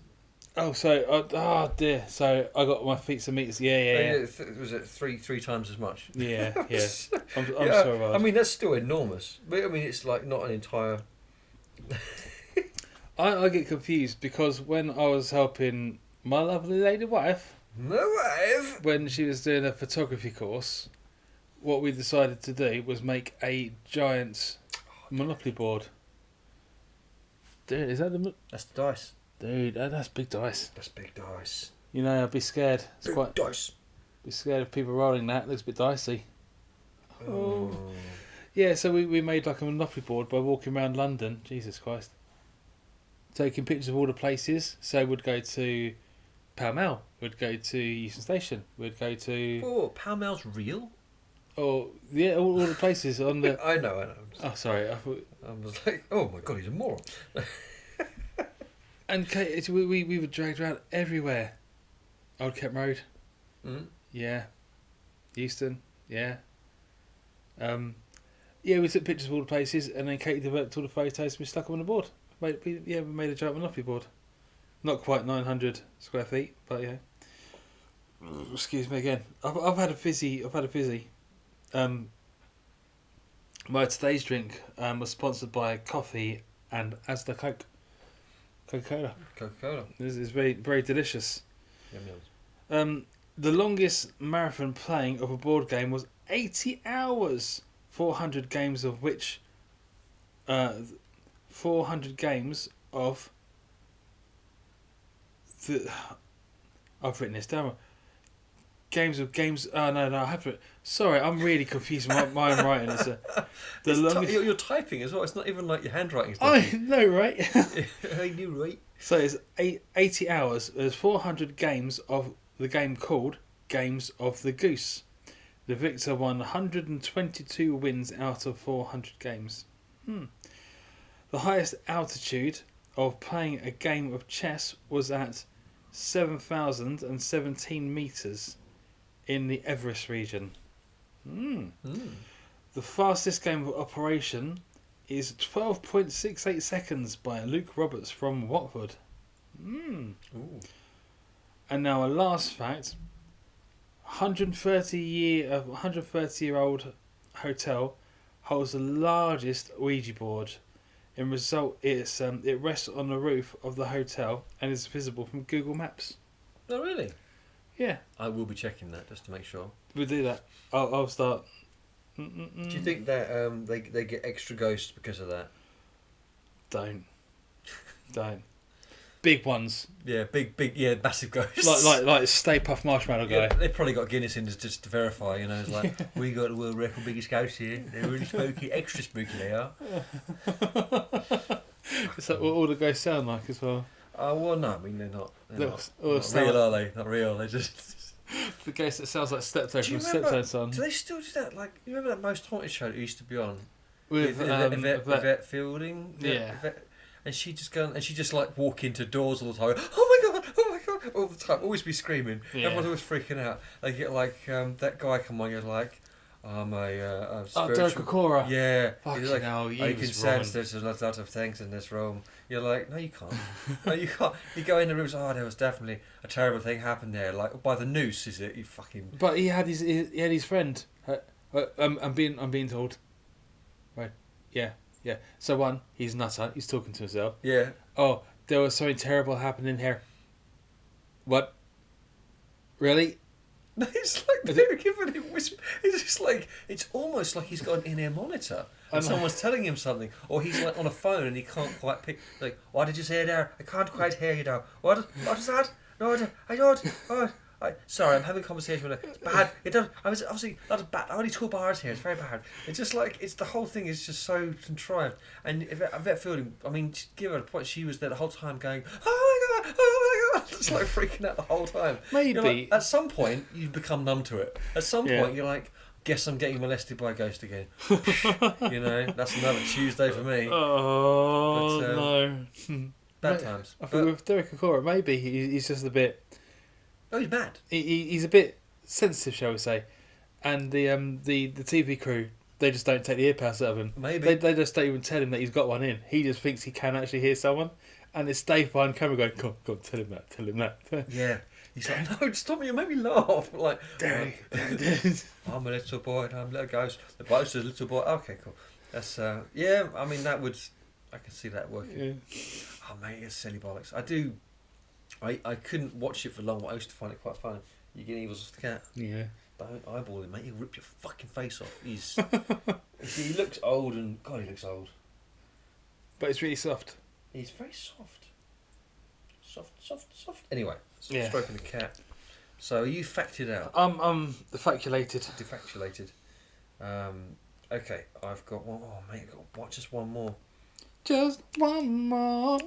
Oh, so dear. So I got my feet some meters. Yeah. Was it three times as much? Yeah. I'm Yeah, sorry about I mean, that's still enormous. But I mean, it's like not an entire. I get confused because when I was helping my lovely lady wife, when she was doing a photography course, what we decided to do was make a giant Monopoly board. Dude, is that That's the dice. Dude, that's big dice. That's big dice. You know, I'd be scared. Dice. Be scared of people rolling that. It looks a bit dicey. Oh. Yeah, so we made like a Monopoly board by walking around London. Jesus Christ. Taking pictures of all the places. So we'd go to Pall Mall. We'd go to Euston Station. We'd go to... Oh, Pall Mall's real? Oh, yeah, all the places on the... I know. Oh, sorry. I was like, oh my god, he's a moron. And Kate, we were dragged around everywhere. Old Kent Road. Mm. Yeah. Euston. Yeah. Yeah, we took pictures of all the places, and then Katie developed all the photos, and we stuck them on the board. We made a giant Monopoly board. Not quite 900 square feet, but yeah. Excuse me again. I've had a fizzy. My today's drink was sponsored by coffee and Asda Coca-Cola. Coca-Cola. This is very, very delicious. Yum. The longest marathon playing of a board game was 80 hours. 400 games of which... 400 games of... I've written this down. Games. Oh no, I have to. Sorry, I'm really confused with my own writing. You're typing as well. It's not even like your handwriting's. I know, right? I knew, right? So it's 80 hours. There's 400 games of the game called Games of the Goose. The victor won 122 wins out of 400 games. The highest altitude of playing a game of chess was at 7,017 metres in the Everest region. The fastest game of operation is 12.68 seconds by Luke Roberts from Watford. Ooh. And now a last fact. 130-year-old hotel holds the largest Ouija board. In result, it rests on the roof of the hotel and is visible from Google Maps. Oh, really? Yeah, I will be checking that just to make sure. we'll do that. I'll start. Do you think that they get extra ghosts because of that? Don't. Big ones, Yeah, big, massive ghosts. like Stay Puft Marshmallow guy. Yeah, they've probably got Guinness in just to verify. You know, it's like we got the world record biggest ghosts here. They're really spooky, extra spooky they are. It's like what all the ghosts sound like as well. Oh well, no, I mean they're not. They're not Sound real, like- are they? Not real. They're just. The ghost that sounds like Steptoe Do you from remember? Steptoe's Son. Do they still do that? Like, you remember that Most Haunted show that used to be on With Yvette Fielding? Yeah. Yvette, and she just like walk into doors all the time. Oh my god, all the time. Always be screaming. Yeah. Everyone's always freaking out. They get like that guy come on. You're like, I'm a spiritual. Derek Okora. Yeah. Fucking He's like, hell, he I can was sense wrong. there's a lot of things in this room. You're like, no, you can't. No, you can't. You go in the rooms. Oh, there was definitely a terrible thing happened there. Like by the noose, is it? You fucking. But he had his friend. I'm being told. Right. Yeah. So one, he's nutter. He's talking to himself. Yeah. Oh, there was something terrible happening here. What? Really? No, it's like they're giving him whisper. It's just like it's almost like he's got an in-ear monitor I and know. someone's telling him something, or he's like on a phone and he can't quite pick. Like, what did you say there? I can't quite hear you now. What is that? No, I don't. Oh, sorry, I'm having a conversation with her. It's bad. It does. I was obviously that's bad. Only 2 bars here. It's very bad. It's just like it's the whole thing is just so contrived. And Yvette Fielding, I mean, give her a point. She was there the whole time going, oh my god, just like freaking out the whole time. Maybe. You're like, at some point you become numb to it. At some Yeah. point you're like, guess I'm getting molested by a ghost again. You know, that's another Tuesday for me. Oh But, no. Bad times. I think with Derek Okora, maybe he's just a bit. Oh, he's mad. He's a bit sensitive, shall we say? And the TV crew, they just don't take the earpass out of him. Maybe. They just don't even tell him that he's got one in. He just thinks he can actually hear someone, and it's Dave behind camera going, "Go on, tell him that." Yeah. He's like, no, stop me, you made me laugh. Like, Derek. I'm a little boy and I'm a little ghost. The ghost is a little boy. Okay, cool. That's, yeah, I mean, I can see that working. Yeah. Oh, mate, it's silly bollocks. I couldn't watch it for long, but I used to find it quite funny. You get evils off the cat. Yeah. Don't eyeball him, mate. He'll rip your fucking face off. He looks old and, God, he looks old. But it's really soft. He's very soft. Soft. Anyway, Yeah. stroking the cat. So you factored out. I'm faculated. Defactulated. Okay, I've got one. Oh, mate, I've got just one more. Just one more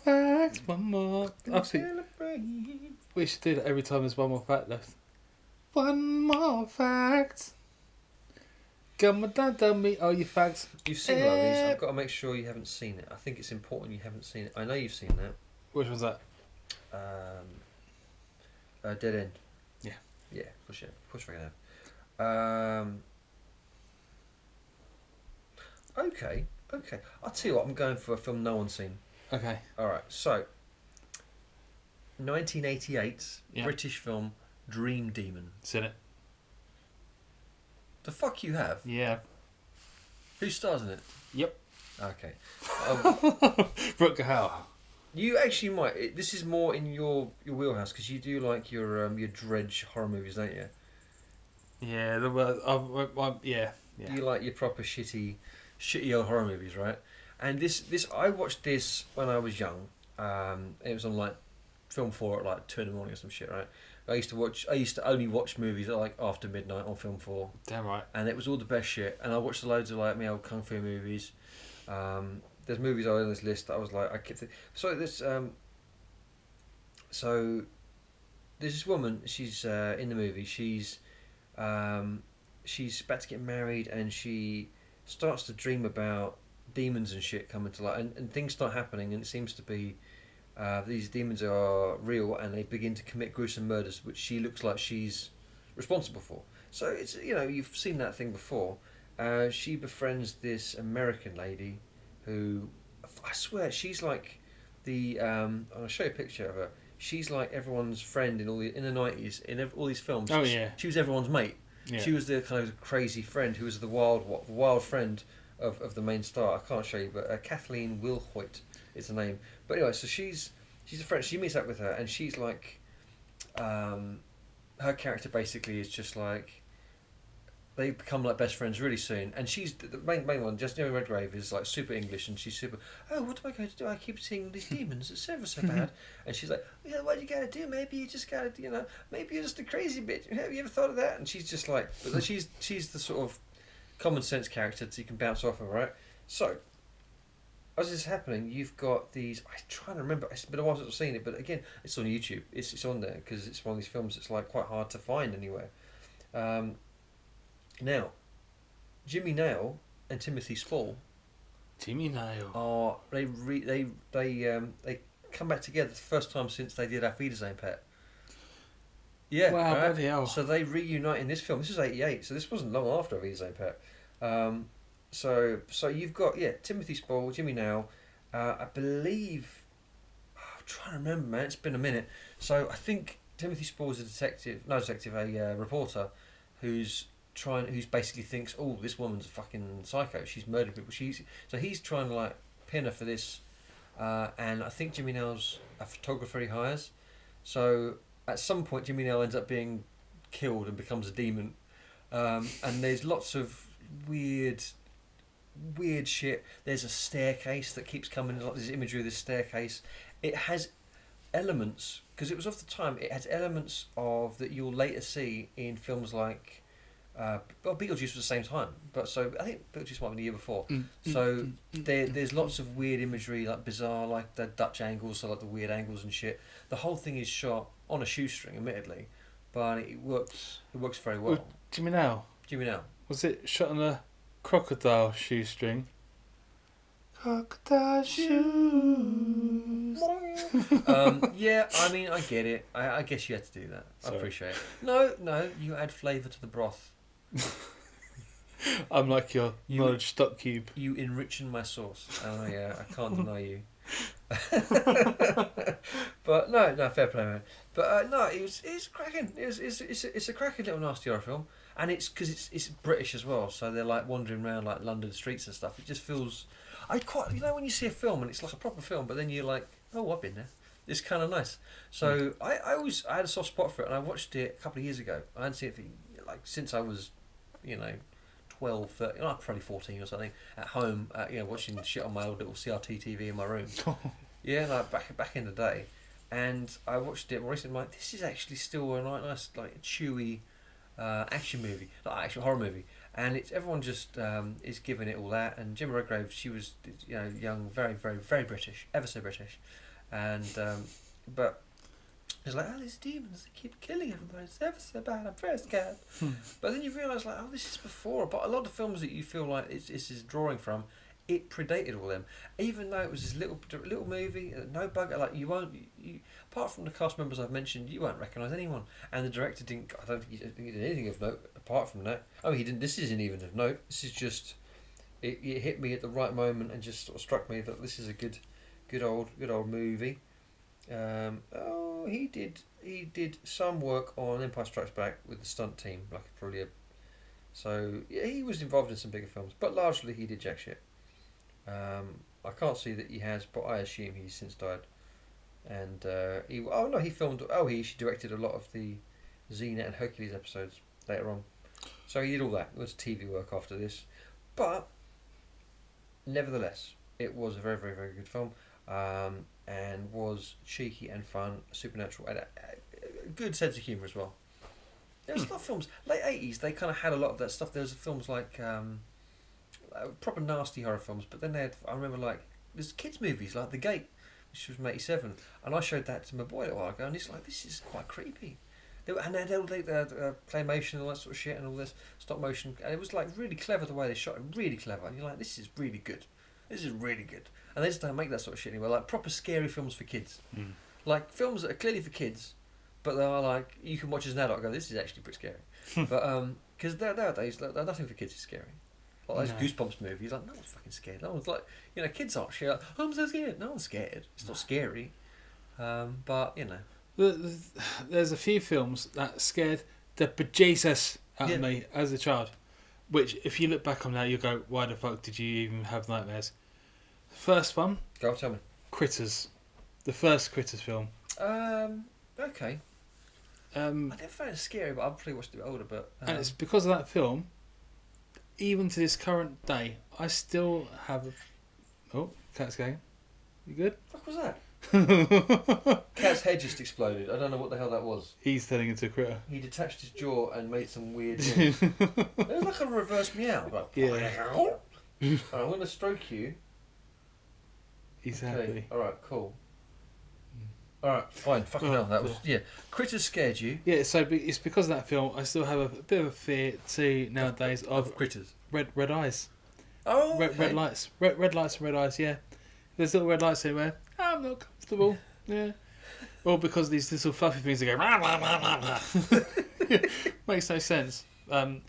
fact, one more. I think we should do that every time there's one more fact left. One more fact. Come on, down, tell me all your facts. You've seen a lot of these. I've got to make sure you haven't seen it. I think it's important you haven't seen it. I know you've seen that. Which one's that? Dead End. Yeah. Yeah, push it. Push right now. Okay. I'll tell you what, I'm going for a film no one's seen. Okay. Alright, so 1988 Yeah. British film Dream Demon. Seen it? The fuck you have? Yeah. Who stars in it? Yep. Okay. Rutger Hauer. You actually might. This is more in your wheelhouse because you do like your dredge horror movies, don't you? Yeah. Yeah. You like your proper shitty old horror movies, right? And this I watched this when I was young. It was on like Film 4 at like 2 in the morning or some shit, right? I used to only watch movies at like after midnight on Film 4. Damn right. And it was all the best shit. And I watched loads of like my old kung fu movies. There's movies on this list that I was like, I kept. So there's this woman. She's in the movie. She's about to get married, and she starts to dream about demons and shit coming to light, and things start happening, and it seems to be these demons are real, and they begin to commit gruesome murders, which she looks like she's responsible for. So it's you've seen that thing before. She befriends this American lady who, I swear, she's like the. I'll show you a picture of her. she's like everyone's friend in in the 90s in all these films. Oh, yeah. She was everyone's mate. Yeah. She was the kind of crazy friend who was the wild friend of the main star. I can't show you, but Kathleen Wilhoit is the name. But anyway, so she's a friend. She meets up with her, and she's like, her character basically is just like, they become like best friends really soon. And she's the main one. Just Redgrave is like super English, and she's super. Oh, what am I going to do? I keep seeing these demons. It's ever so bad. And she's like, yeah, what you gotta do? Maybe you just gotta, maybe you're just a crazy bitch. Have you ever thought of that? And she's just like, but she's the sort of common sense character that you can bounce off of, right? So, as this is happening, you've got these. I'm trying to remember. It's been a while since I've seen it, but again, it's on YouTube. It's on there because it's one of these films that's like quite hard to find anywhere. Now, Jimmy Nail and Timothy Spall Jimmy Nail. are they come back together the first time since they did Auf Wiedersehen, Pet. Yeah, Wow, right? bloody hell. So they reunite in this film. This is '88, so this wasn't long after Auf Wiedersehen, Pet. So you've got Timothy Spall, Jimmy Nail. I believe I'm trying to remember, man. It's been a minute. So I think Timothy Spall is a reporter who's basically thinks, oh, this woman's a fucking psycho. She's murdered people. So he's trying to like pin her for this, and I think Jimmy Nail's a photographer he hires. So at some point, Jimmy Nail ends up being killed and becomes a demon, and there's lots of weird shit. There's a staircase that keeps coming. There's imagery of this staircase. It has elements, because it was of the time. It has elements of that you'll later see in films like. Beetlejuice was the same time, but so I think Beetlejuice might have been the year before. So there's lots of weird imagery, like bizarre, like the Dutch angles, so like the weird angles and shit. The whole thing is shot on a shoestring, admittedly, but it works. It works very well. Jimmy Nail. Jimmy Nail. Was it shot on a crocodile shoestring? Crocodile shoes. Yeah, I mean, I get it. I guess you had to do that. Sorry. I appreciate it. No, you add flavour to the broth. I'm like your knowledge stock cube. You enrichen my sauce. Oh yeah, I can't deny you. But no, fair play, man. But no, it's cracking. It's a cracking little nasty horror film, and it's because it's British as well. So they're like wandering around like London streets and stuff. It just feels. I quite when you see a film and it's like a proper film, but then you're like, oh, I've been there. It's kind of nice. So I had a soft spot for it, and I watched it a couple of years ago. I hadn't seen it for since I was, 12, 13, probably 14 or something, at home, watching shit on my old little CRT TV in my room. Yeah, like back in the day. And I watched it more recently. I'm like, this is actually still a nice, like chewy action movie, like action horror movie. And it's everyone just is giving it all that. And Gemma Redgrave, she was young, very, very, very British, ever so British, and but. It's like, oh, these demons, they keep killing everybody. It's ever so bad. I'm very scared. But then you realise, like, oh, this is before. But a lot of films that you feel like it's drawing from, it predated all them. Even though it was this little movie, no bug. Like you apart from the cast members I've mentioned, you won't recognise anyone. And the director didn't. I don't think he did anything of note apart from that. Oh, he didn't. This isn't even of note. This is just. It hit me at the right moment and just sort of struck me that this is a good old movie. He did some work on Empire Strikes Back with the stunt team, so yeah, he was involved in some bigger films, but largely he did jack shit. I can't see that he has, but I assume he's since died. And he filmed. He actually directed a lot of the Xena and Hercules episodes later on. So he did all that. It was TV work after this, but nevertheless, it was a very, very, very good film. And was cheeky and fun, supernatural, and a good sense of humour as well. There's a lot of films, late 80s, they kind of had a lot of that stuff. There was films like proper nasty horror films, but then I remember there's kids' movies like The Gate, which was from 87, and I showed that to my boy a while ago, and he's like, this is quite creepy. And they had all the claymation and all that sort of shit, and all this stop motion, and it was like really clever the way they shot it, really clever, and you're like, this is really good. This is really good. And they just don't make that sort of shit anymore. Like proper scary films for kids. Like films that are clearly for kids, but they are like, you can watch as an adult and go, this is actually pretty scary. But because nowadays, nothing for kids is scary. Like those Goosebumps movies, like no one's fucking scared. No one's like, kids aren't scared. Like, I'm so scared. No one's scared. It's not scary. But you know, There's a few films that scared the bejesus out of Yeah. me as a child. Which, if you look back on that, you go, "Why the fuck did you even have nightmares?" First one, go on, tell me. Critters, the first Critters film. Okay. I never found it scary, but I've probably watched it a bit older. But And it's because of that film, even to this current day, I still have. Oh, cat's going. You good? fuck was that? Cat's head just exploded. I don't know what the hell that was. He's turning into a critter. He detached his jaw and made some weird noise. It was like a reverse meow. Like, Yeah. Alright, I'm going to stroke you. He's Okay. happy. Alright, cool. Alright, fine. Fucking hell. That was Critters scared you. Yeah, so it's because of that film. I still have a bit of a fear too nowadays of Critters. red eyes, Oh, okay. red lights, red lights and red eyes. Yeah, there's little red lights anywhere. I'm not comfortable. Yeah, or because these little fluffy things that go. Rah, rah, rah, rah. Makes no sense. I mean,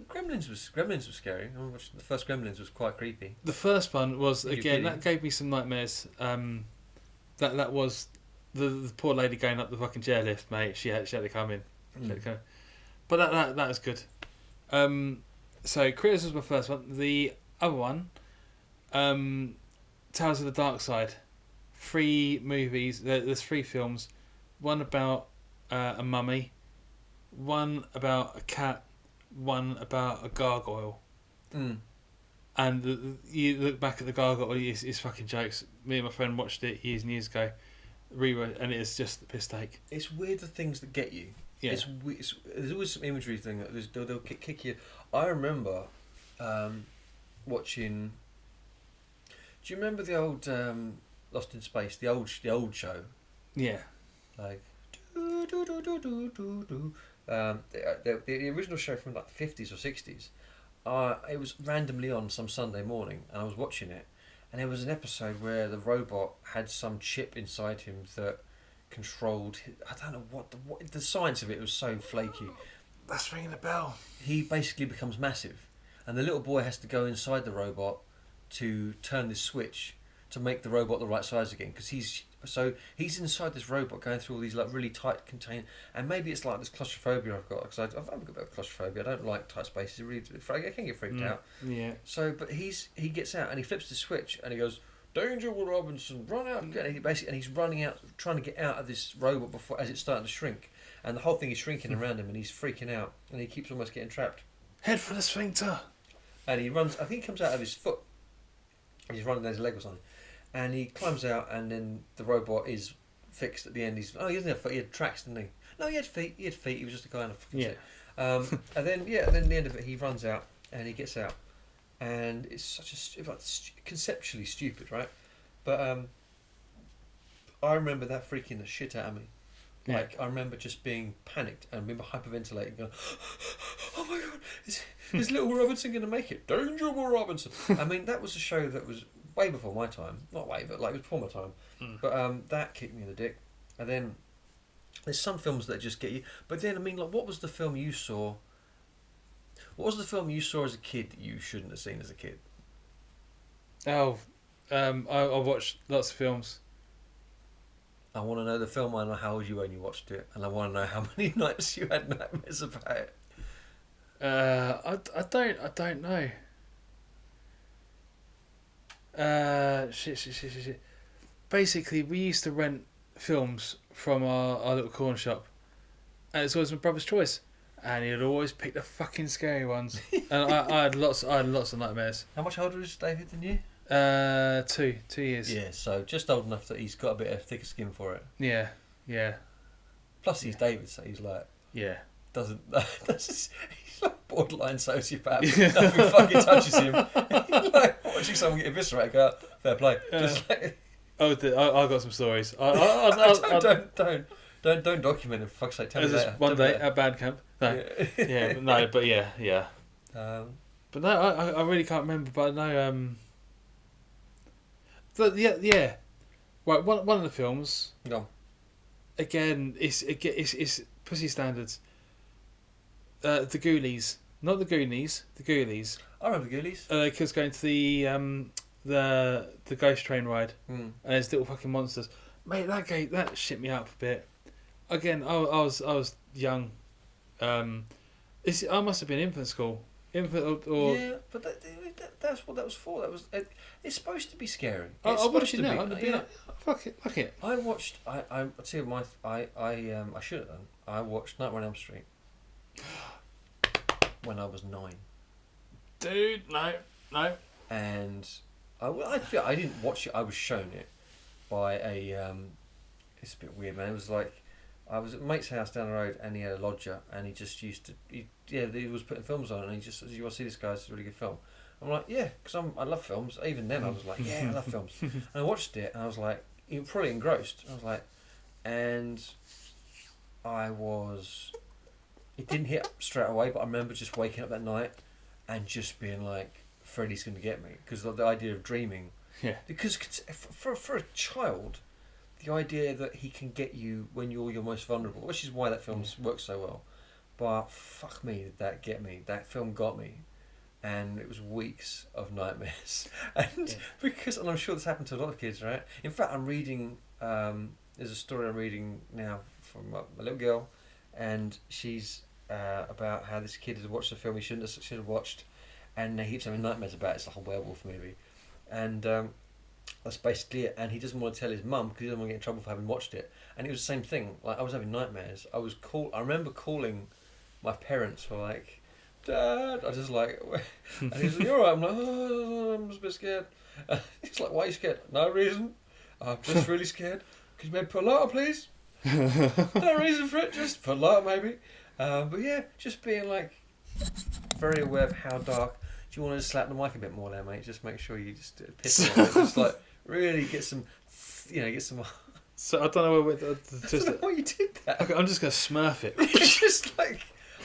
Gremlins was scary. I watched the first Gremlins was quite creepy. The first one was You're again kidding. that gave me some nightmares. That was the poor lady going up the fucking chairlift, mate. She had to come in. She had to come in. But that was good. So Critters was my first one. The other one, Tales of the Dark Side. 3 movies. There's 3 films. One about a mummy. One about a cat. One about a gargoyle. Mm. And you look back at the gargoyle, it's fucking jokes. Me and my friend watched it years and years ago, and it's just the piss take. It's weird the things that get you. Yeah. There's always some imagery thing that they'll kick you. I remember watching. Do you remember the old Lost in Space? The old show, Yeah. like. The original show from like the 50s or 60s. It was randomly on some Sunday morning, and I was watching it, and there was an episode where the robot had some chip inside him that controlled. I don't know what the science of it was so flaky. That's ringing a bell. He basically becomes massive, and the little boy has to go inside the robot to turn this switch to make the robot the right size again, because he's inside this robot going through all these like really tight contain, and maybe it's like this claustrophobia I've got, because I've got a bit of claustrophobia. I don't like tight spaces. It really, I can get freaked out. Yeah. So, but he gets out and he flips the switch and he goes, "Danger, Will Robinson, run out!" And he's running out, trying to get out of this robot before as it's starting to shrink, and the whole thing is shrinking around him, and he's freaking out, and he keeps almost getting trapped. Head for the sphincter. And he runs. I think he comes out of his foot. He's running, there's his leg or something, and he climbs out, and then the robot is fixed at the end. He doesn't have foot. He had tracks, didn't he? No, he had feet. He was just a guy in a fucking suit. And then at the end of it, he runs out and he gets out, and it's such conceptually stupid, right? But I remember that freaking the shit out of me. Yeah. Like, I remember just being panicked and remember hyperventilating, going, "Oh my god, is Little Robinson going to make it? Danger, Will Robinson!" I mean, that was a show that was way before my time. Not way, but like it was before my time. But that kicked me in the dick. And then there's some films that just get you. But then, I mean, like, what was the film you saw? What was the film you saw as a kid that you shouldn't have seen as a kid? Oh, I watched lots of films. I want to know the film. I want to know how old you were when you watched it, and I want to know how many nights you had nightmares about it. I don't know. Shit. Basically, we used to rent films from our little corner shop, and it's always my brother's choice, and he'd always pick the fucking scary ones. And I had lots of nightmares. How much older is David than you? 2 years. Yeah, so just old enough that he's got a bit of thicker skin for it. Yeah. Plus, he's David, so he's like Yeah. doesn't. He's like borderline sociopath. Nothing fucking touches him. Like watching someone get eviscerated. Go, fair play. Just like, I got some stories. Don't document it. For fuck's sake, tell me There's this later. one Tell me day later. at band camp. No. Yeah. Yeah. But no, I really can't remember. But I know. But yeah. Right, one of the films. Go on. Again, it's pussy standards. The Ghoulies, not the Goonies, the Ghoulies. I remember the Ghoulies. Because going to the the ghost train ride, Mm. and there's little fucking monsters. Mate, that shit me up a bit. Again, I was young. I must have been infant school, or Yeah, but that's what that was for. That was it's supposed to be scary. I'll It's watch supposed it to now. be. I'd be like, fuck it. I watched. I tell you my. I should have done. I watched Nightmare on Elm Street when I was 9, Dude, no. and I didn't watch it. I was shown it by a. It's a bit weird, man. It was like I was at a mate's house down the road, and he had a lodger, and he just used to. He was putting films on, and he just said, "You want to see this guy? It's a really good film." I'm like, "Yeah," because I love films. Even then, I was like, "Yeah, I love films." And I watched it, and I was like, "You were probably engrossed." I was like, and I was. It didn't hit straight away, but I remember just waking up that night and just being like, "Freddy's going to get me," because the idea of dreaming. Yeah. Because for a child, the idea that he can get you when you're your most vulnerable, which is why that film works so well. But fuck me, did that get me? That film got me, and it was weeks of nightmares. And and I'm sure this happened to a lot of kids, right? In fact, I'm reading. There's a story I'm reading now from a little girl, and she's about how this kid has watched a film he shouldn't have watched, and he keeps having nightmares about it. It's like a werewolf movie, and that's basically it. And he doesn't want to tell his mum because he doesn't want to get in trouble for having watched it. And it was the same thing. Like I was having nightmares. I remember calling my parents for like, "Dad," I was just like, and he's like, "You alright?" I'm like, "Oh, I'm just a bit scared." He's like, "Why are you scared?" "No reason. I'm just really scared. Could you maybe put a light on, please?" "No reason for it. Just put a light on, maybe." But yeah, just being like very aware of how dark. Do you want to just slap the mic a bit more there, mate? Just make sure you just piss a little bit. Just like really get some, get some. So I don't know where. I don't know why you did that. Okay, I'm just gonna smurf it. It's just like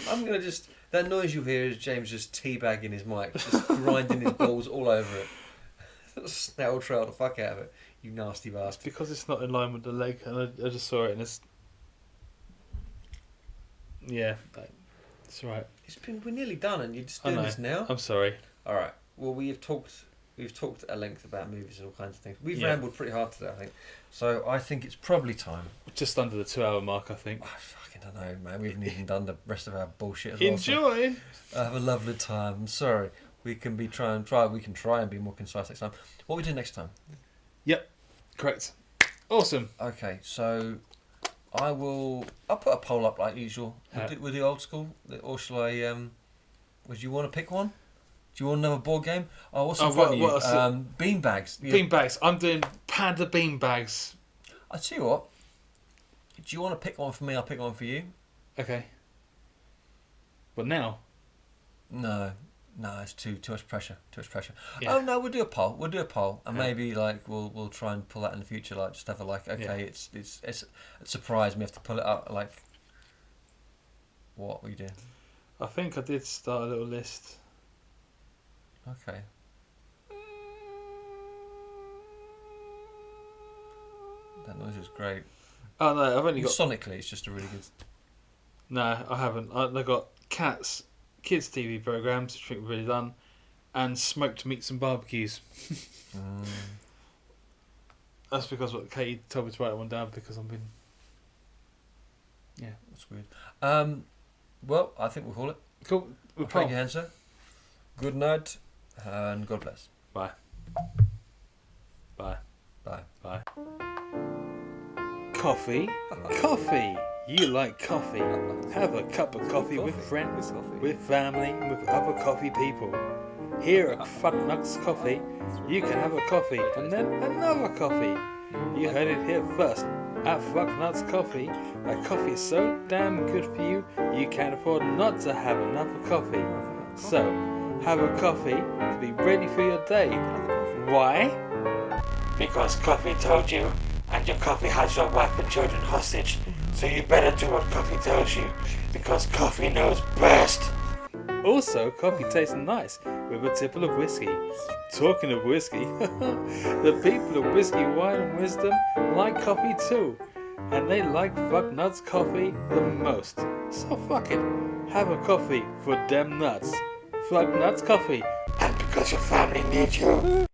I'm gonna just that noise you'll hear is James just teabagging his mic, just grinding his balls all over it. Snail trail the fuck out of it, you nasty bastard. Because it's not in line with the leg, and I just saw it, and it's it's right. We're nearly done, and you're just I doing know. this now. I'm sorry. All right. Well, we've talked at length about movies and all kinds of things. We've Yeah. rambled pretty hard today, I think. So I think it's probably time. Just under the 2-hour mark, I think. I fucking don't know, man. We haven't even done the rest of our bullshit as well. Enjoy. So have a lovely time. I'm sorry. We can try and be more concise next time. What we do next time? Yep. Correct. Awesome. Okay, so I'll put a poll up like usual. We'll do old school, or shall I? Would you want to pick one? Do you want another board game? Oh, what's in front of you? what else? Beanbags. Yeah. Beanbags. I'm doing panda beanbags. I tell you what. Do you want to pick one for me? I'll pick one for you. Okay. But now. No, it's too much pressure. Too much pressure. Yeah. Oh no, we'll do a poll, and maybe like we'll try and pull that in the future. Like just have a it's a surprise. We have to pull it up. Like what we do. I think I did start a little list. Okay. That noise is great. Oh no, I've only got. Sonically, it's just a really good. No, I haven't. I've got kids TV programs, which I think we've really done, and smoked meats and barbecues. That's because what Katie told me to write one down because I've been. Yeah, that's weird. Well, I think we'll call it. Cool. I'll take your answer. Good night, and God bless. Bye. Bye. Bye. Bye. Coffee. Coffee. You like coffee. Have a cup of coffee with friends, with family, and with other coffee people. Here at Fuck Nuts Coffee, you can have a coffee and then another coffee. You heard it here first. At Fuck Nuts Coffee, that coffee is so damn good for you, you can't afford not to have another coffee. So, have a coffee to be ready for your day. Why? Because coffee told you, and your coffee has your wife and children hostage. So you better do what coffee tells you, because coffee knows best. Also, coffee tastes nice with a tipple of whiskey. Talking of whiskey, the people of Whiskey, Wine and Wisdom like coffee too. And they like Fuck Nuts Coffee the most. So fuck it, have a coffee for them nuts. Fuck Nuts Coffee. And because your family needs you.